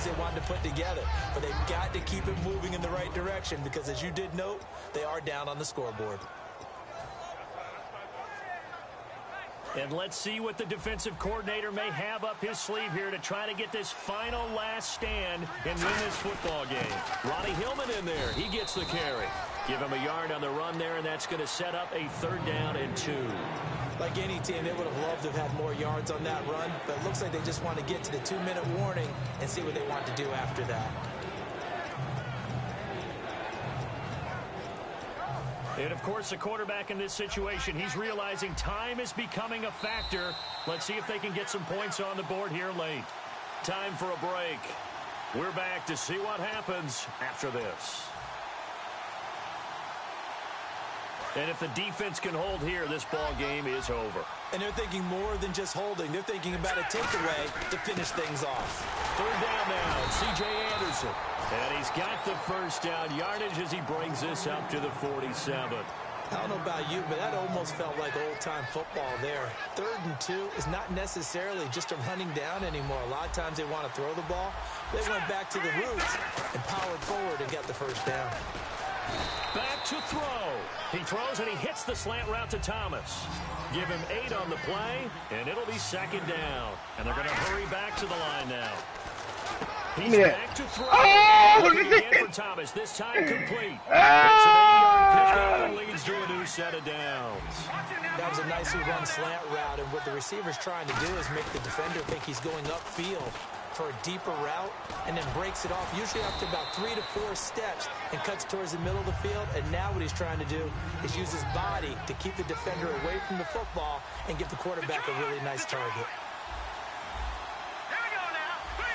They wanted to put together, but they've got to keep it moving in the right direction because, as you did note, they are down on the scoreboard.
And let's see what the defensive coordinator may have up his sleeve here to try to get this final last stand and win this football game. Ronnie Hillman in there. He gets the carry. Give him a yard on the run there, and that's going to set up a 3rd down and 2.
Like any team, they would have loved to have had more yards on that run, but it looks like they just want to get to the 2-minute warning and see what they want to do after that.
And, of course, the quarterback in this situation, he's realizing time is becoming a factor. Let's see if they can get some points on the board here late. Time for a break. We're back to see what happens after this. And if the defense can hold here, this ball game is over.
And they're thinking more than just holding. They're thinking about a takeaway to finish things off.
3rd down now, and C.J. Anderson. And he's got the 1st down yardage as he brings this up to the 47.
I don't know about you, but that almost felt like old-time football there. 3rd and 2 is not necessarily just a running down anymore. A lot of times they want to throw the ball. They went back to the roots and powered forward and got the 1st down.
Back to throw. He throws and he hits the slant route to Thomas. Give him 8 on the play, and it'll be 2nd down. And they're going to hurry back to the line now. He's back to throw. Again for Thomas, this time complete. It's an 8-yard pickup and leads to a new set of downs.
That was a nicely run slant route, and what the receiver's trying to do is make the defender think he's going upfield for a deeper route, and then breaks it off, usually after about 3 to 4 steps, and cuts towards the middle of the field. And now what he's trying to do is use his body to keep the defender away from the football and give the quarterback a really nice target.
Here we go now. 3-19.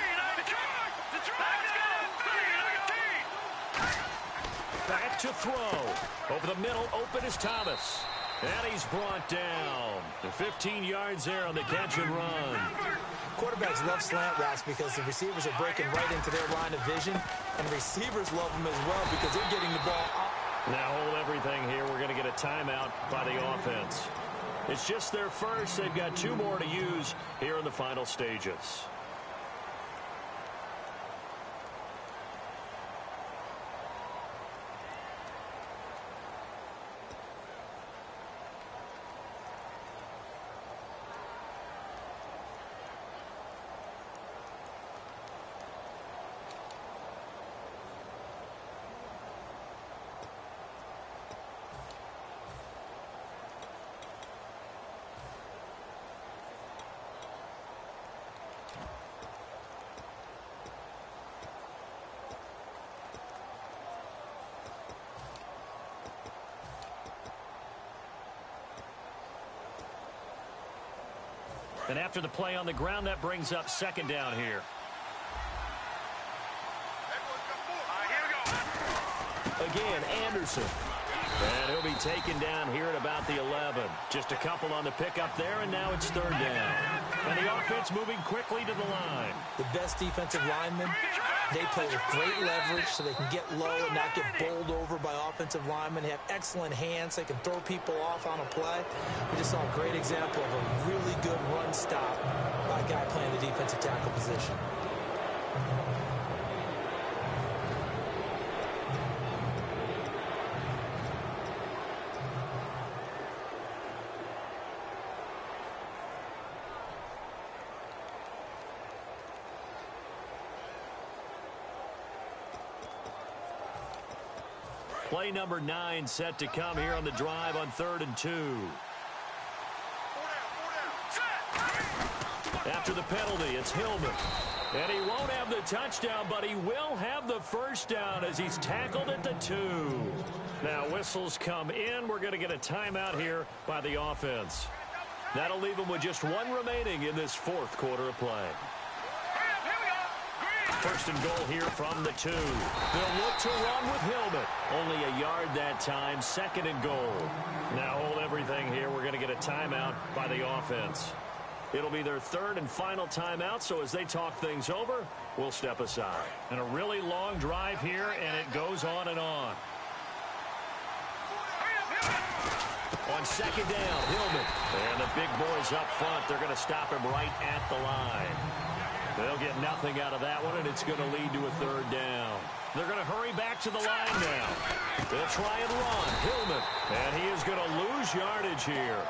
Back to throw. Over the middle, open is Thomas. And he's brought down. The 15 yards there on the catch and run.
Quarterbacks love slant routes because the receivers are breaking right into their line of vision, and receivers love them as well because they're getting the ball up.
Now hold everything here. We're going to get a timeout by the offense. It's just their first. They've got 2 more to use here in the final stages. And after the play on the ground, that brings up 2nd down here. Again, Anderson. And he'll be taken down here at about the 11. Just a couple on the pickup there, and now it's 3rd down. And the offense moving quickly to the line.
The best defensive linemen, they play with great leverage so they can get low and not get bowled over by offensive linemen. They have excellent hands. They can throw people off on a play. We just saw a great example of a really good run stop by a guy playing the defensive tackle position.
Play number 9 set to come here on the drive on 3rd and 2. After the penalty, it's Hillman. And he won't have the touchdown, but he will have the first down as he's tackled at the 2. Now whistles come in. We're going to get a timeout here by the offense. That'll leave them with just one remaining in this fourth quarter of play. First and goal here from the 2. They'll look to run with Hillman. Only a yard that time. Second and goal. Now hold everything here. We're going to get a timeout by the offense. It'll be their third and final timeout, so as they talk things over, we'll step aside. And a really long drive here, and it goes on and on. On second down, Hillman. And the big boys up front, they're going to stop him right at the line. They'll get nothing out of that one, and it's going to lead to a third down. They're going to hurry back to the line now. They'll try and run. Hillman. And he is going to lose yardage here.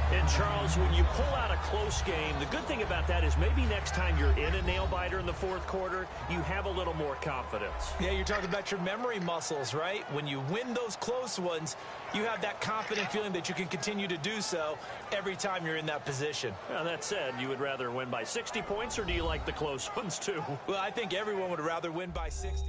And, Charles, when you pull out a close game, the good thing about that is maybe next time you're in a nail-biter in the fourth quarter, you have a little more confidence.
Yeah, you're talking about your memory muscles, right? When you win those close ones, you have that confident feeling that you can continue to do so every time you're in that position.
Now, that said, you would rather win by 60 points, or do you like the close ones, too?
Well, I think everyone would rather win by 60.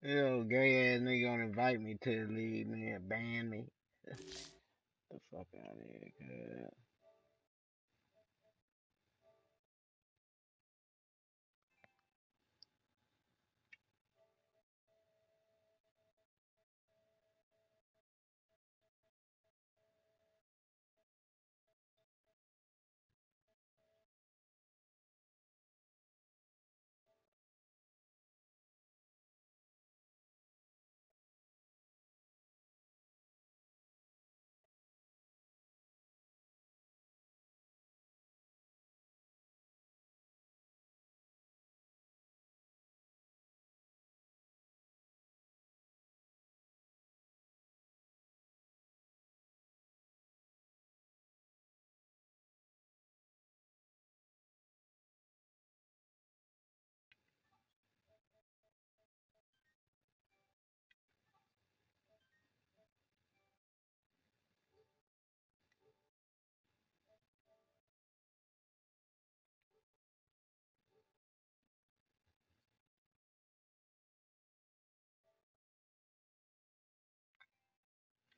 Yo, gay ass nigga gonna invite me to the league, man. Ban me. The fuck out of here, cuz.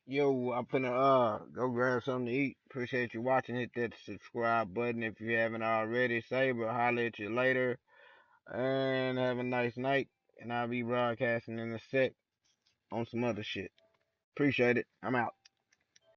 Yo, I'm finna go grab something to eat. Appreciate you watching. Hit that subscribe button if you haven't already. Saber, holler at you later. And have a nice night. And I'll be broadcasting in a sec on some other shit. Appreciate it. I'm out.